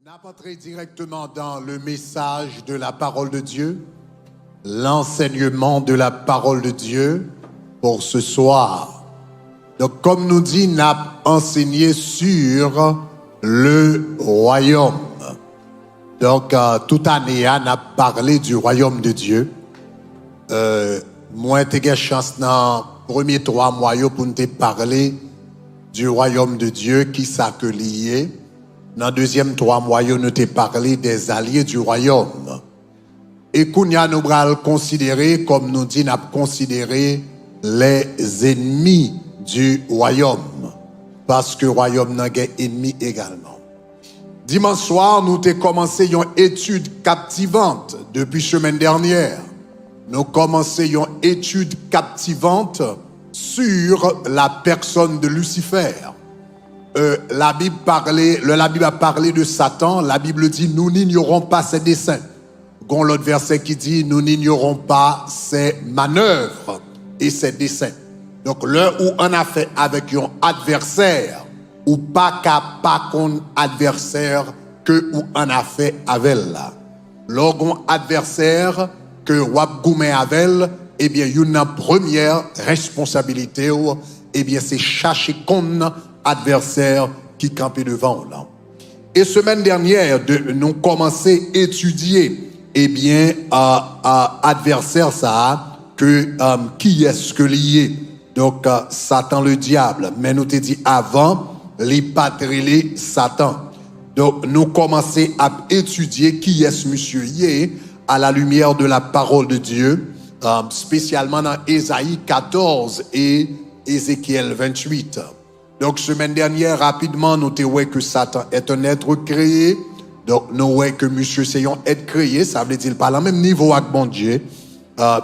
n'a pas entré directement dans le message de la parole de Dieu, l'enseignement de la parole de Dieu pour ce soir. Donc, comme nous dit, n'a enseigné sur le royaume. Donc, toute année, n'a parlé du royaume de Dieu. Moi, j'ai eu chance dans les premiers 3 mois pour nous parler du royaume de Dieu qui s'accueillait. Dans les deuxièmes 3 mois, nous avons parlé des alliés du royaume. Et nous allons considérer, comme nous dit, nous avons considéré les ennemis du royaume. Parce que le royaume n'a pas d'ennemis également. Dimanche soir, nous avons commencé une étude captivante depuis la semaine dernière. Nous avons commencé une étude captivante sur la personne de Lucifer. La Bible a parlé de Satan. La Bible dit, nous n'ignorons pas ses desseins. Gon l'autre verset qui dit, nous n'ignorons pas ses manœuvres et ses desseins. Donc, l'heure où on a fait avec un adversaire, ou pas qu'à pas qu'on adversaire que où on a fait avec là. L'orgon adversaire que wap goumé avec, eh bien, une première responsabilité, eh bien, c'est chercher qu'on adversaire qui campait devant là. Et semaine dernière, nous commençons à étudier, eh bien, adversaire ça, que qui est-ce que lié? Donc, Satan le diable. Mais nous te dit avant, les patrélés Satan. Donc, nous commençons à étudier qui est-ce monsieur yé à la lumière de la parole de Dieu, spécialement dans Ésaïe 14 et Ézéchiel 28. Donc, semaine dernière, rapidement, nous avons vu que Satan est un être créé. Donc, nous avons vu que monsieur c'est un être créé. Ça veut dire pas le même niveau avec bon Dieu.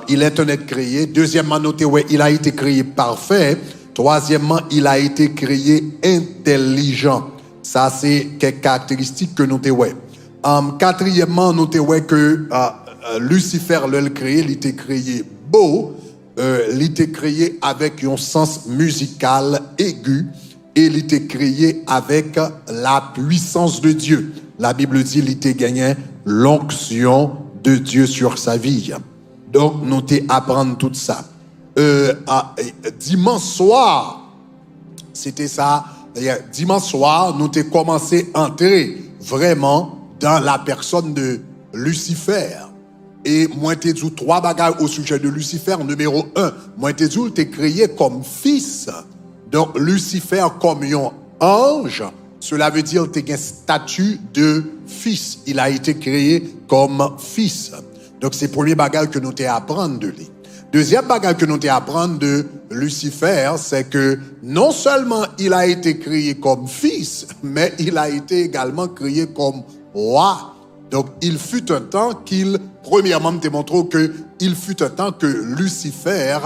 Il est un être créé. Deuxièmement, nous avons vu qu'il a été créé parfait. Troisièmement, il a été créé intelligent. Ça, c'est quelques caractéristiques que nous avons vu. Quatrièmement, nous avons vu que Lucifer, le créé, il était créé beau. Il était créé avec un sens musical aigu et il était créé avec la puissance de Dieu. La Bible dit qu'il était gagné l'onction de Dieu sur sa vie. Donc, nous apprenons tout ça. Dimanche soir, c'était ça. Dimanche soir, nous avons commencé à entrer vraiment dans la personne de Lucifer. Et moi, je dit 3 bagages au sujet de Lucifer. Numéro 1, moi, je dit il était créé comme fils. Donc, Lucifer comme un ange, cela veut dire qu'il a un statut de fils. Il a été créé comme fils. Donc, c'est le premier bagage que nous avons apprendre de lui. Deuxième bagage que nous avons apprendre de Lucifer, c'est que non seulement il a été créé comme fils, mais il a été également créé comme roi. Donc, il fut un temps premièrement, me démontre que il fut un temps que Lucifer,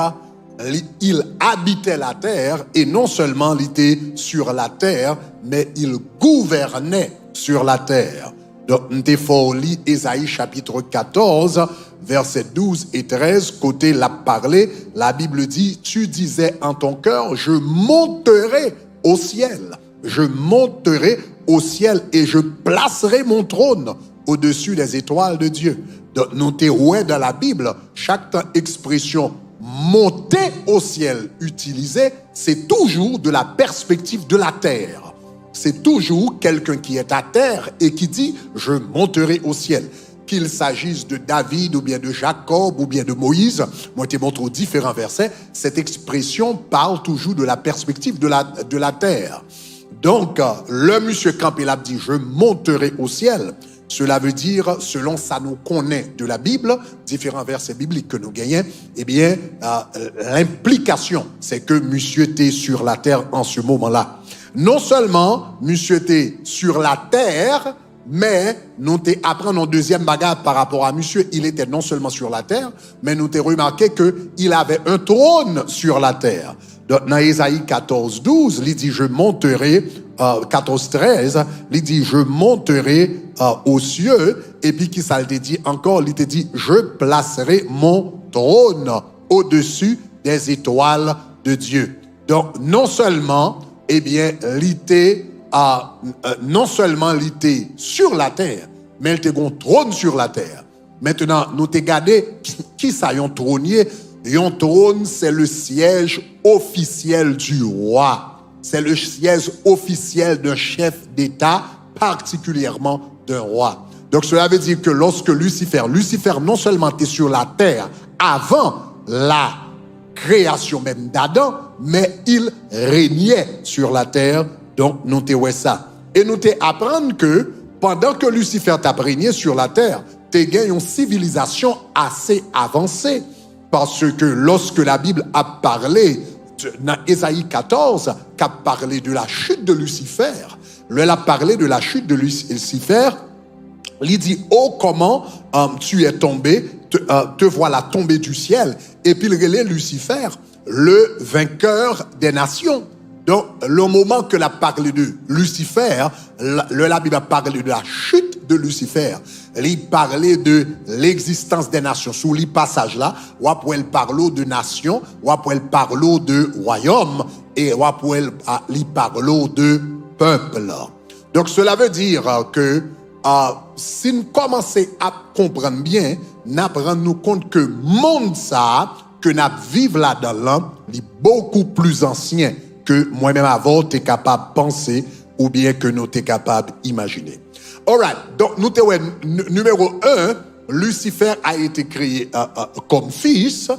il habitait la terre, et non seulement il était sur la terre, mais il gouvernait sur la terre. Donc, nous faut lire Ésaïe chapitre 14, versets 12 et 13, côté la parler, la Bible dit, tu disais en ton cœur, je monterai au ciel. Je monterai au ciel et je placerai mon trône au-dessus des étoiles de Dieu. Donc, nous ouais dans la Bible, chaque expression monter au ciel utilisée, c'est toujours de la perspective de la terre. C'est toujours quelqu'un qui est à terre et qui dit « je monterai au ciel ». Qu'il s'agisse de David ou bien de Jacob ou bien de Moïse, moi je te montre différents versets, cette expression parle toujours de la perspective de la terre. Donc, le monsieur Campbell a dit « je monterai au ciel ». Cela veut dire, selon ça nous connaît de la Bible, différents versets bibliques que nous gagnons, eh bien, l'implication, c'est que monsieur était sur la terre en ce moment-là. Non seulement monsieur était sur la terre, mais nous apprenons en deuxième bagarre par rapport à monsieur, il était non seulement sur la terre, mais nous avons remarqué qu'il avait un trône sur la terre. Dans Ésaïe 14, 12, il dit, je monterai, 14, 13, il dit, je monterai aux cieux, et puis qui ça te dit encore, il te dit, je placerai mon trône au-dessus des étoiles de Dieu. Donc, non seulement, eh bien, il était non seulement il était sur la terre, mais il était un trône sur la terre. Maintenant, nous te regardé qui ça un trônier. Un trône, c'est le siège officiel du roi. C'est le siège officiel d'un chef d'État, particulièrement d'un roi. Donc cela veut dire que lorsque Lucifer non seulement était sur la terre avant la création même d'Adam, mais il régnait sur la terre. Donc nous te ouais ça. Et nous te apprendre que pendant que Lucifer t'a régné sur la terre, tu gagné une civilisation assez avancée. Parce que lorsque la Bible a parlé, dans Ésaïe 14, qu'a parlé de la chute de Lucifer, elle a parlé de la chute de Lucifer, il dit, oh comment tu es tombé, te voilà tombé du ciel. Et puis il relève Lucifer, le vainqueur des nations. Donc le moment que la parlé de Lucifer, la Bible a parlé de la chute de Lucifer. Il parlait de l'existence des nations. Sous les passages là, ou après elle parle de nations, ou après elle parle de royaume, et ou après elle parle de peuple. Donc cela veut dire que si nous commençons à comprendre bien, nous rendons compte que le monde ça, que nous vivons là-dedans, est beaucoup plus ancien que moi-même avant, tu es capable de penser ou bien que nous sommes capables d'imaginer. Alright, donc nous numéro 1, Lucifer a été créé comme fils,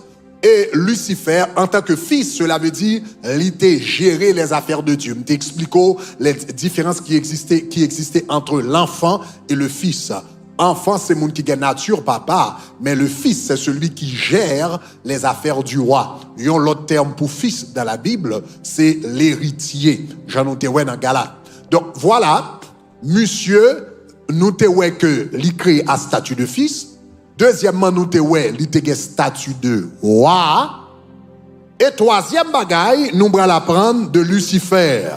et Lucifer, en tant que fils, cela veut dire il était gérer les affaires de Dieu. Je t'explique les différences qui existaient entre l'enfant et le fils. Enfant, c'est monde qui a nature, papa, mais le fils, c'est celui qui gère les affaires du roi. Il y a l'autre terme pour fils dans la Bible, c'est l'héritier. J'en ai ouais dans Galate. Donc voilà, monsieur, nous te ouais que il crée un statut de fils. Deuxièmement, nous te ouais, il te un statut de roi. Et troisième bagaille, nous allons apprendre de Lucifer.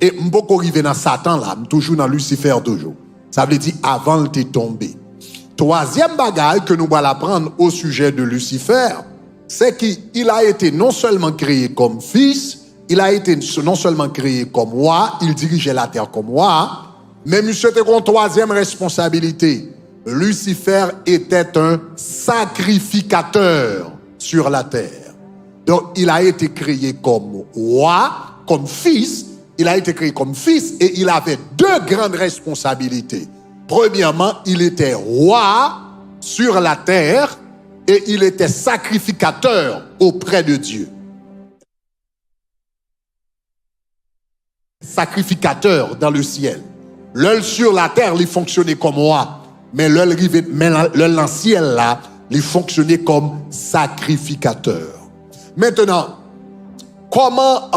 Et m'boko arriver dans Satan là, toujours dans Lucifer toujours. Ça veut dire avant de tomber. Troisième bagaille que nous allons apprendre au sujet de Lucifer, c'est qu'il a été non seulement créé comme fils, il a été non seulement créé comme roi, il dirigeait la terre comme roi, mais monsieur était une troisième responsabilité. Lucifer était un sacrificateur sur la terre. Donc il a été créé comme roi, comme fils. Il a été créé comme fils et il avait deux grandes responsabilités. Premièrement, il était roi sur la terre et il était sacrificateur auprès de Dieu. Sacrificateur dans le ciel. L'œil sur la terre, il fonctionnait comme roi. Mais l'œil dans le ciel, là, il fonctionnait comme sacrificateur. Maintenant, comment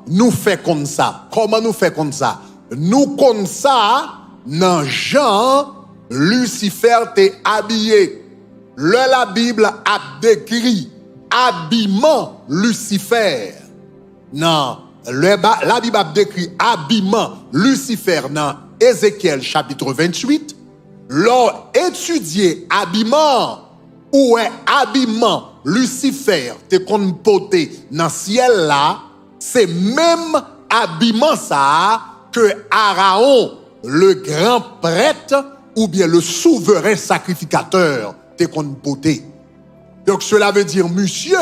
nous fait comme ça? Comment nous fait comme ça? Nous comme ça, dans Jean, Lucifer t'est habillé. La Bible a décrit habillement Lucifer. Non, la Bible a décrit habillement Lucifer dans Ézéchiel chapitre 28. L'on étudié habillement ou est habillement Lucifer te qu'on poté dans ciel là, c'est même habillement ça que Aaron, le grand prêtre ou bien le souverain sacrificateur te qu'on poté. Donc cela veut dire monsieur,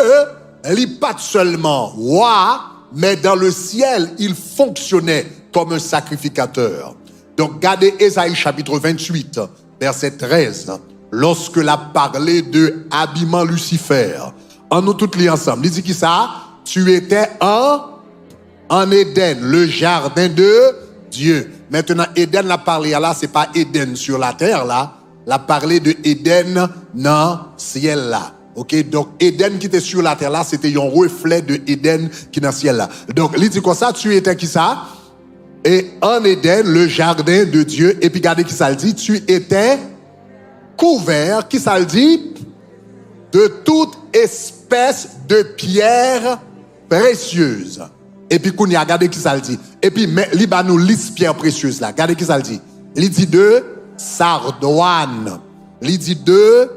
il n'est pas seulement roi, mais dans le ciel, il fonctionnait comme un sacrificateur. Donc regardez Ésaïe chapitre 28, verset 13. Lorsque l'a parlé de habillement Lucifer, en nous toutes les ensemble, il dit qui ça? Tu étais en Éden, le jardin de Dieu. Maintenant, Éden l'a parlé là, c'est pas Éden sur la terre là, l'a parlé de Éden dans le ciel là. Ok, donc Éden qui était sur la terre là, c'était un reflet de Éden qui est dans le ciel là. Donc, il dit comme ça, tu étais qui ça? Et en Éden, le jardin de Dieu. Et puis, regardez qui ça le dit, tu étais couvert, qui ça le dit? De toute espèce de pierres précieuses. Et puis, qu'on y a regardé qui ça le dit. Et puis, il va nous liste pierres précieuses là. Regardez qui ça le dit. Il dit de sardoine. Il dit de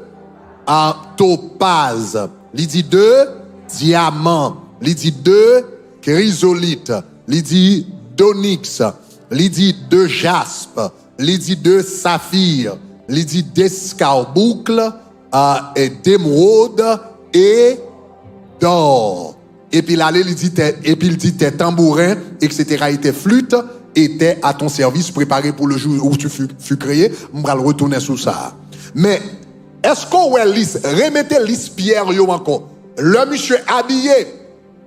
topaz. Il dit de diamant. Il dit de chrysolite. Il dit d'onyx, il dit de jaspe, il dit de saphir, il dit d'escarboucle, et d'émeraude et d'or. Et puis là, il dit tes tambourins, etc., et tes flûtes étaient à ton service, préparés pour le jour où tu fus créé. On va le retourner sur ça. Mais, est-ce qu'on va remettez l'is pierre yo encore? Le monsieur habillé,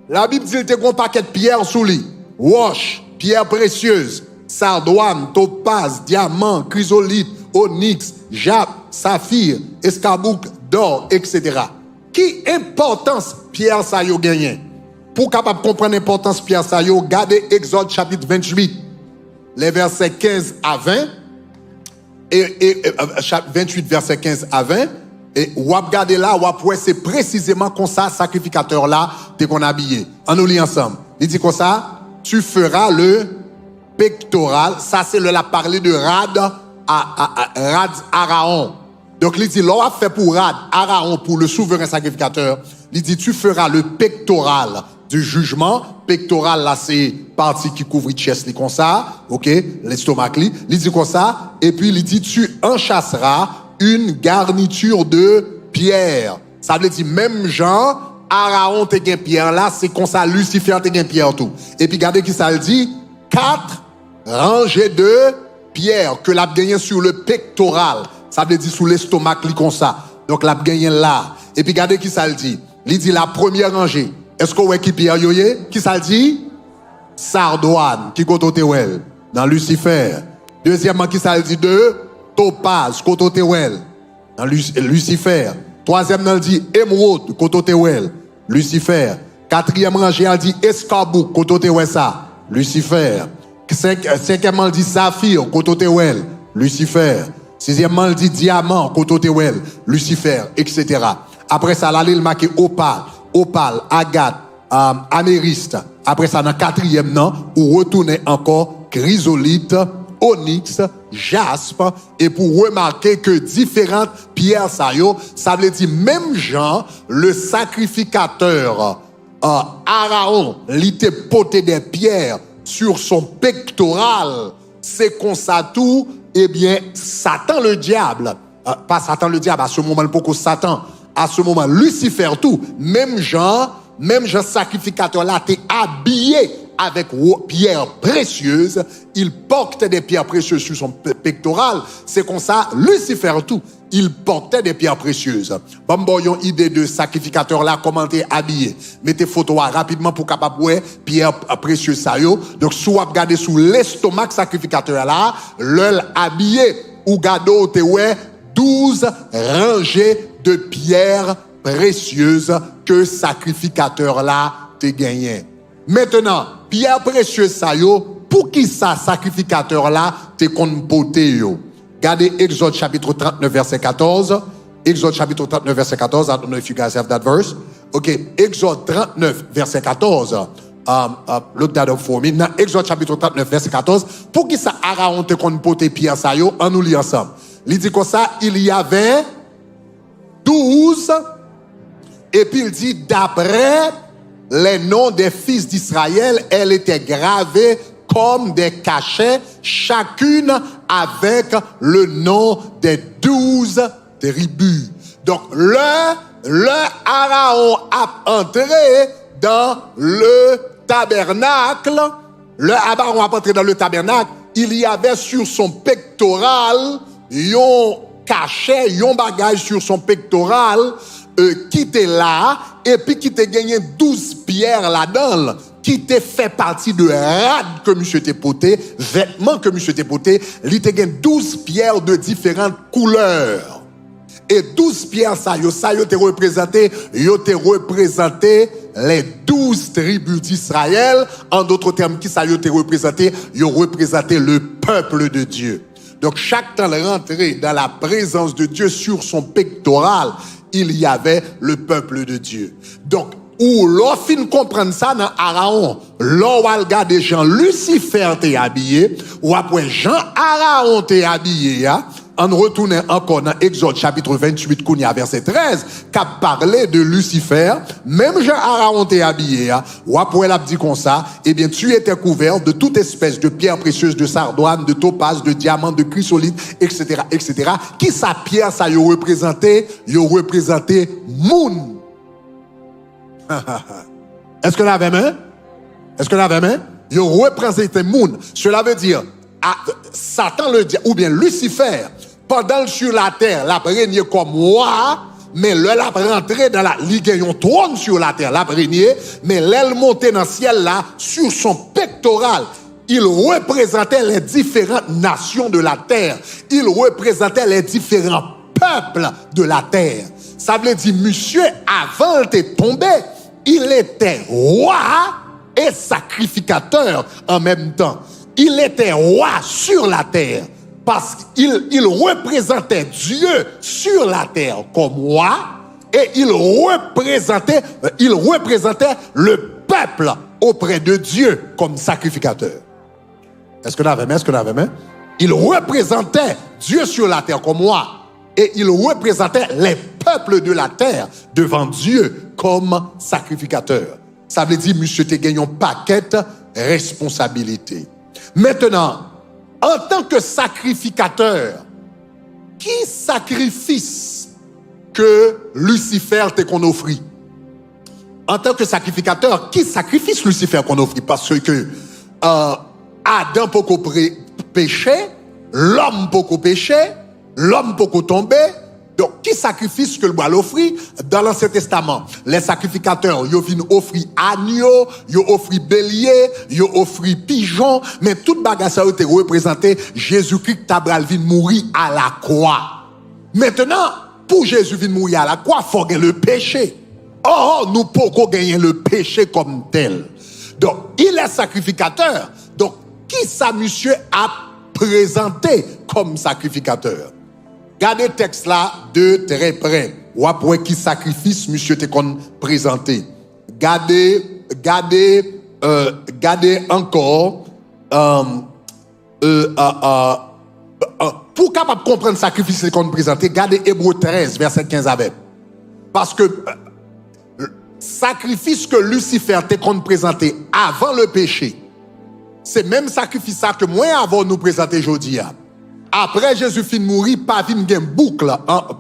la Bible dit qu'il y a un paquet de pierres sous lui. Roche, pierre précieuse, sardoine, topaz, diamant, chrysolite, onyx, jape, saphir, escarboucle, d'or, etc. Qui importance pierre ça yo gagné? Pour capable comprendre l'importance pierre ça yo, regardez Exode chapitre 28, les versets 15 à 20, et 28 versets 15 à 20, et ou regardez là, ou c'est précisément comme ça, sacrificateur là, t'es qu'on habillé. On nous lit ensemble. Il dit comme ça, tu feras le pectoral, ça c'est le la parler de Rad Rad Araon. Donc il dit, l'on a fait pour Rad Araon, pour le souverain sacrificateur, il dit, tu feras le pectoral du jugement. Pectoral là c'est partie qui couvre chest comme ça, ok, l'estomac li. Il dit comme ça, et puis il dit, tu enchasseras une garniture de pierre. Ça veut dire même genre, Araon te gen pierre là, c'est comme ça, Lucifer te gen pierre tout. Et puis regardez qui ça le dit, 4 rangées de pierre que l'a gagné sur le pectoral. Ça veut dire sous l'estomac li comme ça. Donc l'a gagné là. Et puis regardez qui ça le dit. Il dit la première rangée. Est-ce qu'on voit qui pierre yoye? Qui ça le dit? Sardoine, qui côté well dans Lucifer. Deuxièmement, qui ça le dit? De topaz, côté well dans Lucifer. Troisièmement, il dit émeraude, côté well Lucifer. Quatrième rangée, il dit escarboucle, côté well ça Lucifer. Cinquièmement, il dit saphir, côté well Lucifer. Sixièmement, il dit diamant, côté well Lucifer, etc. Après ça, là, il marque opale, agate, améryste. Après ça, dans quatrième nom, on retourne encore chrysolite, onyx, jaspe, et pour remarquer que différentes pierres ça veut dire même genre, le sacrificateur Araon, il était porté des pierres sur son pectoral, c'est qu'on ça tout, eh bien, Satan le diable, pas Satan le diable, à ce moment, beaucoup Satan, à ce moment, Lucifer tout, même genre sacrificateur là, t'es habillé avec pierres précieuses, il portait des pierres précieuses sur son pectoral, c'est comme ça, Lucifer tout, il portait des pierres précieuses. Bon, une idée de sacrificateur là, comment t'es habillé. Mettez photo rapidement pour capable voir pierres précieuses ça yo. Donc, soit regarder sous l'estomac sacrificateur là, l'œil habillé, ou gado te ouais 12 rangées de pierres précieuses que sacrificateur là te gagné. Maintenant, pierre précieuse ça yo, pour qui ça sacrificateur là te kon poté yo. Regardez Exode chapitre 39 verset 14. Exode chapitre 39 verset 14. I don't know if you guys have that verse. Okay, Exode 39 verset 14. Look that up for me. Dans Exode chapitre 39 verset 14. Pour qui ça Araon te kon poté pierre ça yo, on nous lit ensemble. Il dit comme ça, il y avait 12, et puis il dit d'après les noms des fils d'Israël, elles étaient gravées comme des cachets, chacune avec le nom des 12 tribus. Donc, le Araon a entré dans le tabernacle. Le Araon a entré dans le tabernacle. Il y avait sur son pectoral, yon cachet, yon bagage sur son pectoral, qui était là, et puis qui t'a gagné 12 pierres là-dedans, qui t'a fait partie de rad que monsieur t'a porté, vêtements que monsieur t'a porté, il t'a gagné 12 pierres de différentes couleurs. Et 12 pierres, ça t'a représenté les 12 tribus d'Israël. En d'autres termes, qui ça t'a représenté? Ils ont représenté le peuple de Dieu. Donc, chaque temps de rentrer dans la présence de Dieu sur son pectoral, il y avait le peuple de Dieu. Donc, où l'on fin comprendre ça dans Araon, l'on va regarder Jean Lucifer t'est habillé, ou après Jean Araon t'est habillé, on retourne encore dans Exode chapitre 28, Kounia, verset 13, qui a parlé de Lucifer, même Jean Aaron t'est habillé, ou après elle a dit comme ça, eh bien, tu étais couvert de toute espèce de pierres précieuses, de sardoine, de topaz, de diamants, de chrysolite, etc., etc. Qui sa pierre, ça y représenté Moon. Est-ce que l'avez main? Est-ce que l'avez main? Il représentait Moon. Cela veut dire, Satan le dit, ou bien Lucifer, pendant sur la terre, l'a régné comme roi, mais le l'a rentré dans la ligue, un trône sur la terre, l'a régné, mais l'aile montée dans le ciel là, sur son pectoral, il représentait les différentes nations de la terre. Il représentait les différents peuples de la terre. Ça veut dire, monsieur, avant de tomber, il était roi et sacrificateur en même temps. Il était roi sur la terre parce qu'il représentait Dieu sur la terre comme roi et il représentait le peuple auprès de Dieu comme sacrificateur. Est-ce que vous avez main? Il représentait Dieu sur la terre comme roi et il représentait les peuples de la terre devant Dieu comme sacrificateur. Ça veut dire, monsieur, tu gagnes un paquet de responsabilités. Maintenant, en tant que sacrificateur, qui sacrifice que Lucifer te qu'on offrit? En tant que sacrificateur, qui sacrifice Lucifer qu'on offrit? Parce que Adam peut pécher, l'homme peut pécher, l'homme peut tomber. Donc, qui sacrifice que le bois l'offrit dans l'Ancien Testament? Les sacrificateurs, ils viennent offrir agneau, ils offrent bélier, ils offrent pigeon, mais toute bagage ça a été représenté. Jésus-Christ tabral vient mourir à la croix. Maintenant, pour Jésus vient mourir à la croix, il faut gagner le péché. Or, nous pouvons gagner le péché comme tel. Donc, il est sacrificateur. Donc, qui ça, monsieur, a présenté comme sacrificateur? Gardez le texte là de très près. Ou après qui sacrifice, monsieur, te qu'on présenté. Gardez encore, pour capable comprendre sacrifice qu'on présenté, gardez Hébreux 13, verset 15 avec. Parce que, sacrifice que Lucifer te qu'on présenté avant le péché, c'est même sacrifice ça que moi avant nous présenter aujourd'hui. Après Jésus fin mourir, pas vinn gen boucle,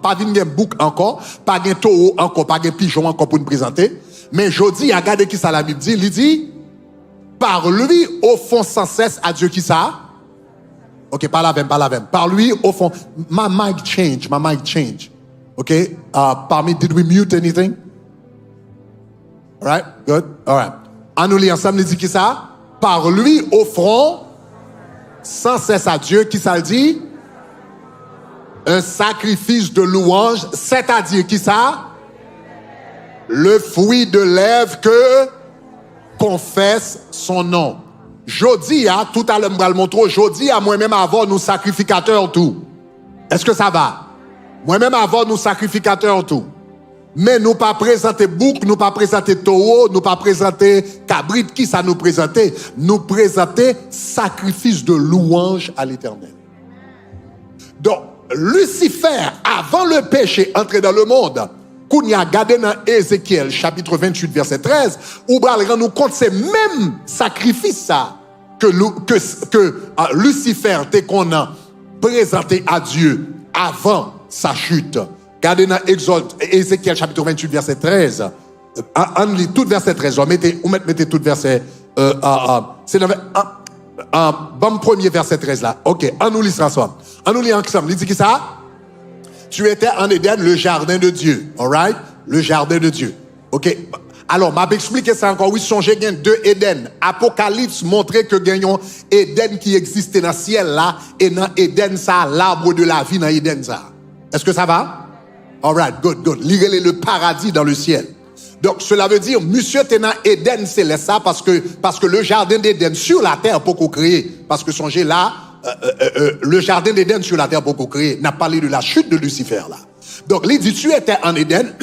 pas vinn gen boucle encore, pas gen taureau encore, pas gen pigeon encore pour nous présenter. Mais jodi, regardez qui ça la Bible dit, il dit, par lui au fond sans cesse à Dieu qui ça? Ok, pas la même. Par lui au fond, my mic change. Ok, parmi, did we mute anything? Alright, good, alright. On nous lit ensemble, il dit qui ça? Par lui au front, sans cesse à Dieu, qui ça le dit? Un sacrifice de louange, c'est-à-dire qui ça? Le fruit de lèvres que confesse son nom. Jodi, tout à l'heure, je vais le montrer, jodi, moi-même avant nous sacrificateurs tout. Est-ce que ça va? Moi-même avant nous sacrificateurs tout. Mais nous pas présenter bouc, nous pas présenter taureau, nous pas présenter cabrit, qui ça nous présenter? Nous présenter sacrifice de louange à l'Éternel. Donc, Lucifer, avant le péché, entré dans le monde, qu'on y a gardé dans Ézéchiel, chapitre 28, verset 13, où nous compte ces mêmes sacrifices ça, que Lucifer t'est qu'on a présenté à Dieu avant sa chute. Regardez dans Ézéchiel chapitre 28, verset 13. On lit tout verset 13. Mettez tout verset. C'est dans bon premier verset 13 là. Ok, on nous lit ça ensemble. On nous lit ensemble. Il dit qui ça? Tu étais en Éden, le jardin de Dieu. Alright? Le jardin de Dieu. Ok. Alors, m'a expliqué ça encore. Oui, songez qu'il y a deux Éden. Apocalypse montrait que gagnons Éden qui existait dans le ciel là, et dans Éden ça, l'arbre de la vie dans Éden ça. Est-ce que ça va? Alright, good. Lirez le paradis dans le ciel. Donc, cela veut dire, monsieur t'es dans Éden céleste ça, parce que le jardin d'Éden sur la terre pour qu'on crée. Parce que songez là, le jardin d'Éden sur la terre pour qu'on crée. N'a parlé de la chute de Lucifer là. Donc, il dit, tu étais en Éden,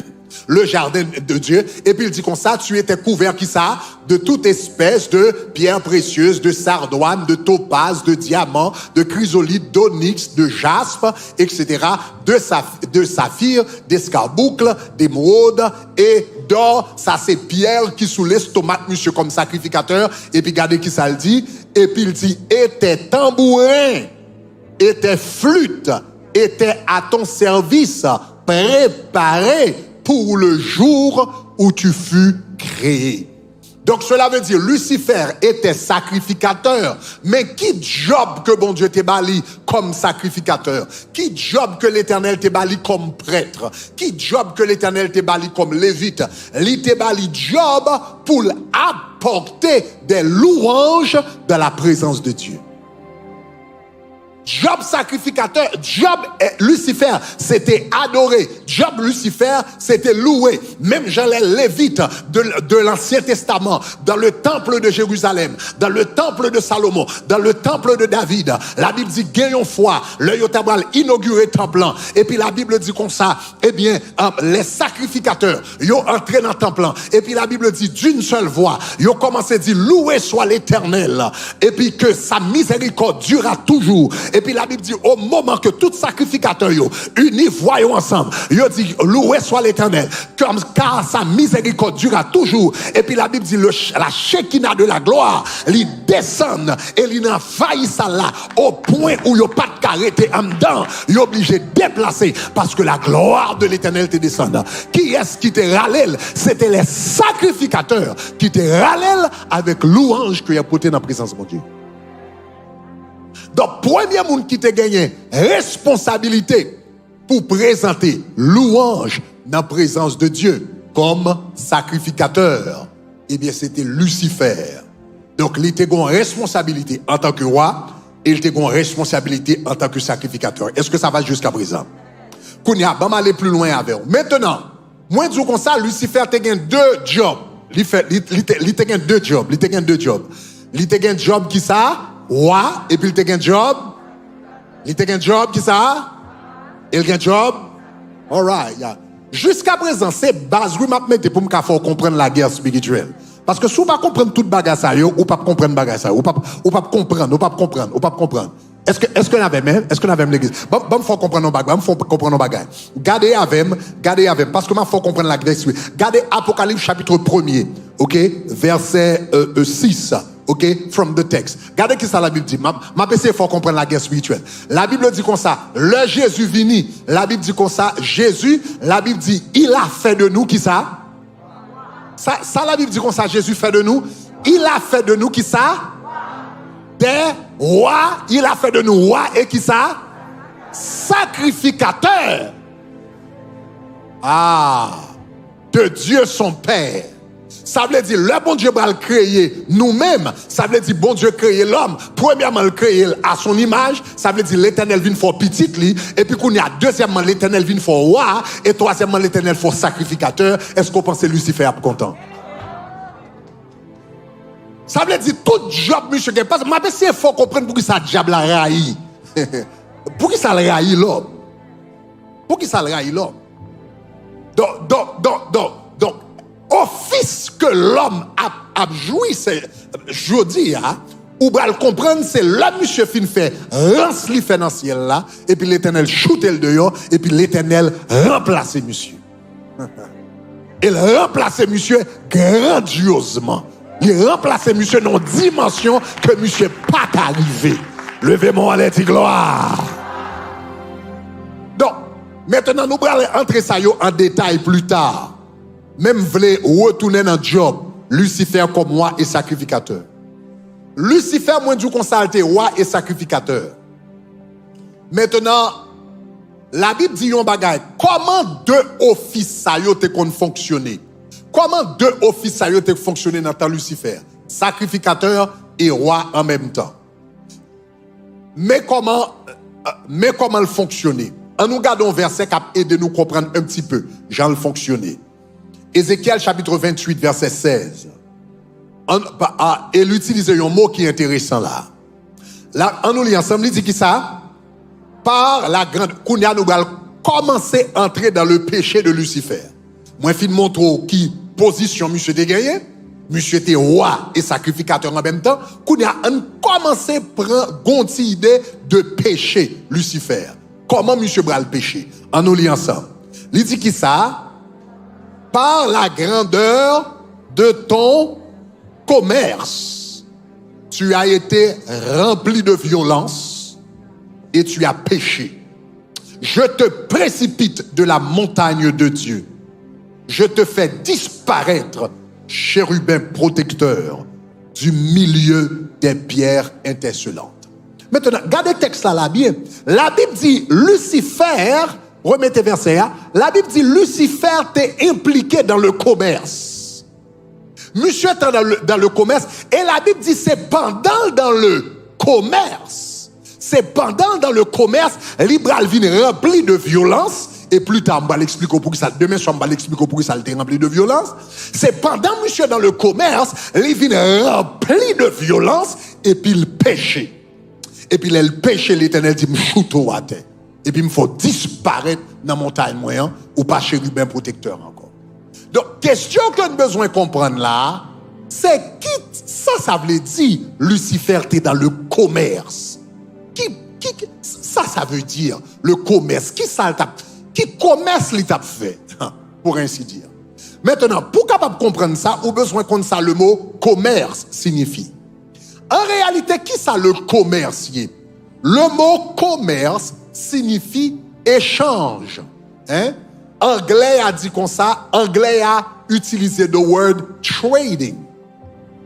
Le jardin de Dieu. Et puis il dit comme ça, tu étais couvert, qui ça? De toute espèce de pierres précieuses, de sardoine, de topaz, de diamant, de chrysolite, d'onyx, de jaspe, etc. De saphir, d'escarboucle, d'émeraude et d'or. Ça, c'est pierre qui sous l'estomac, monsieur, comme sacrificateur. Et puis regardez qui ça le dit. Et puis il dit, et tes tambourins, et tes flûtes, étaient à ton service, préparés pour le jour où tu fus créé. Donc cela veut dire Lucifer était sacrificateur, mais qui job que bon Dieu t'ait bali comme sacrificateur? Qui job que l'Éternel t'ait bali comme prêtre? Qui job que l'Éternel t'ait bali comme lévite? Li t'ait bali job pour apporter des louanges de la présence de Dieu. Job sacrificateur, Job et Lucifer, c'était adoré. Job, Lucifer, c'était loué. Même Jean les Lévites de l'Ancien Testament, dans le temple de Jérusalem, dans le temple de Salomon, dans le temple de David. La Bible dit, gagnons foi, le yotabal inauguré temple. Et puis la Bible dit comme ça, eh bien, les sacrificateurs, ils ont entré dans le temple. Et puis la Bible dit, d'une seule voix, ils ont commencé à dire, loué soit l'Éternel. Et puis que sa miséricorde durera toujours. Et puis la Bible dit, au moment que tout sacrificateur unis voyons ensemble, il dit, loué soit l'Éternel, car sa miséricorde durera toujours. Et puis la Bible dit, la Shekinah de la gloire, il descend et il envahit ça là, au point où il n'y a pas de caractère en dedans, il est obligé de déplacer, parce que la gloire de l'Éternel te descend. Qui est-ce qui te râlait? C'était les sacrificateurs qui te râlent avec louange qu'il y a porté dans la présence de mon Dieu. Donc, premier monde qui t'a gagné responsabilité pour présenter louange dans la présence de Dieu comme sacrificateur, eh bien, c'était Lucifer. Donc, il était une responsabilité en tant que roi et il était une responsabilité en tant que sacrificateur. Est-ce que ça va jusqu'à présent? Kounia, on va aller plus loin avec vous. Maintenant, moi, je dis comme ça, Lucifer a gagné deux jobs. Il a gagné deux jobs. Il a gagné deux jobs. Il a gagné un job qui ça? Roi, et puis il te un job. Il te un job qui ça? Il a un job. All right, yeah. Jusqu'à présent, c'est base oui m'a mettre pour me faire comprendre la guerre spirituelle. Parce que si vous ne comprenez pas toute bagarre ça, ou pas comprendre bagarre ça, ou pas comprendre. Est-ce que nous avons même? Est-ce que nous avons l'église? Bon, faut comprendre nos bagages, faut comprendre nos bagages. Gardez avec, parce que faut comprendre la guerre spirituelle. Gardez Apocalypse chapitre 1er, ok, verset 6. OK, from the text. Regardez ce que ça la Bible dit. Ma PC, il faut comprendre la guerre spirituelle. La Bible dit comme ça, le Jésus vini. La Bible dit comme ça, Jésus, la Bible dit, il a fait de nous qui ça? Ça la Bible dit comme ça, Jésus fait de nous. Il a fait de nous qui ça? Des rois. Il a fait de nous rois et qui ça? Sacrificateurs. Ah, de Dieu son Père. Ça veut dire, le bon Dieu va le créer nous-mêmes. Ça veut dire, bon Dieu créer l'homme. Premièrement, le créer à son image. Ça veut dire, l'Éternel vient pour petit li. Et puis, qu'on y a deuxièmement, l'Éternel vient pour roi. Et troisièmement, l'Éternel pour sacrificateur. Est-ce qu'on pense que Lucifer est content? Ça veut dire, tout job, monsieur, parce que ma il faut comprendre pour qui ça diable la raï. Pour qui ça le raï l'homme? Pour qui ça le raï l'homme? Donc, office que l'homme a joui, c'est, je dis, ou va le comprendre, c'est là, monsieur fin fait, rance li fait dans le ciel là, et puis l'Éternel choute le dehors, et puis l'Éternel remplace monsieur. Il remplace monsieur grandiosement. Il remplace monsieur dans une dimension que monsieur pas arrivé. Levez-moi à l'aide gloire. Donc, maintenant, nous allons entrer ça en détail plus tard. Même voulez retourner dans le job, Lucifer comme roi et sacrificateur. Lucifer, moi, du consulter roi et sacrificateur. Maintenant, la Bible dit un bagage. Comment deux offices ça te qu'on fonctionner? Comment deux offices ça te fonctionner dans le Lucifer? Sacrificateur et roi en même temps. Mais comment le fonctionner? En nous gardons un verset qui a aidé nous comprendre un petit peu. Jean le fonctionner. Ézéchiel chapitre 28 verset 16. Il utilise un mot qui est intéressant là. Là, on nous lit ensemble, il dit qui ça? Par la grande... Kounia nous va commencer à entrer dans le péché de Lucifer. Moi, fin montre qui position monsieur te gagné. Monsieur était roi et sacrificateur en même temps. Qu'on a commencé à prendre une idée de péché, Lucifer. Comment monsieur bral péché? En nous lit ensemble. Il dit qui ça? Par la grandeur de ton commerce, tu as été rempli de violence et tu as péché. Je te précipite de la montagne de Dieu. Je te fais disparaître, chérubin protecteur, du milieu des pierres intercelantes. Maintenant, regardez le texte là bien. La Bible dit Lucifer, remettez verset, la Bible dit Lucifer t'est impliqué dans le commerce. Monsieur est dans le commerce, et la Bible dit c'est pendant dans le commerce. C'est pendant dans le commerce, Libral vient rempli de violence. Et plus tard, on va l'expliquer pour ça. Demain soir, on va l'expliquer pour ça. Il est rempli de violence. C'est pendant monsieur dans le commerce, il vient rempli de violence et puis il pêche. Et puis il pêche, l'Éternel dit, me chouto à terre. Et puis il faut disparaître dans la montagne moyen ou pas chérubin protecteur encore. Donc, question que nous avons besoin de comprendre là, c'est qui ça veut dire Lucifer t'es dans le commerce. Ça veut dire le commerce. Qui commerce l'étape fait, pour ainsi dire. Maintenant, pour capable comprendre ça, on a besoin qu'on sache le mot commerce signifie. En réalité, qui ça le commerce? Le mot commerce signifie échange. Hein? Anglais a dit comme ça, anglais a utilisé le word trading.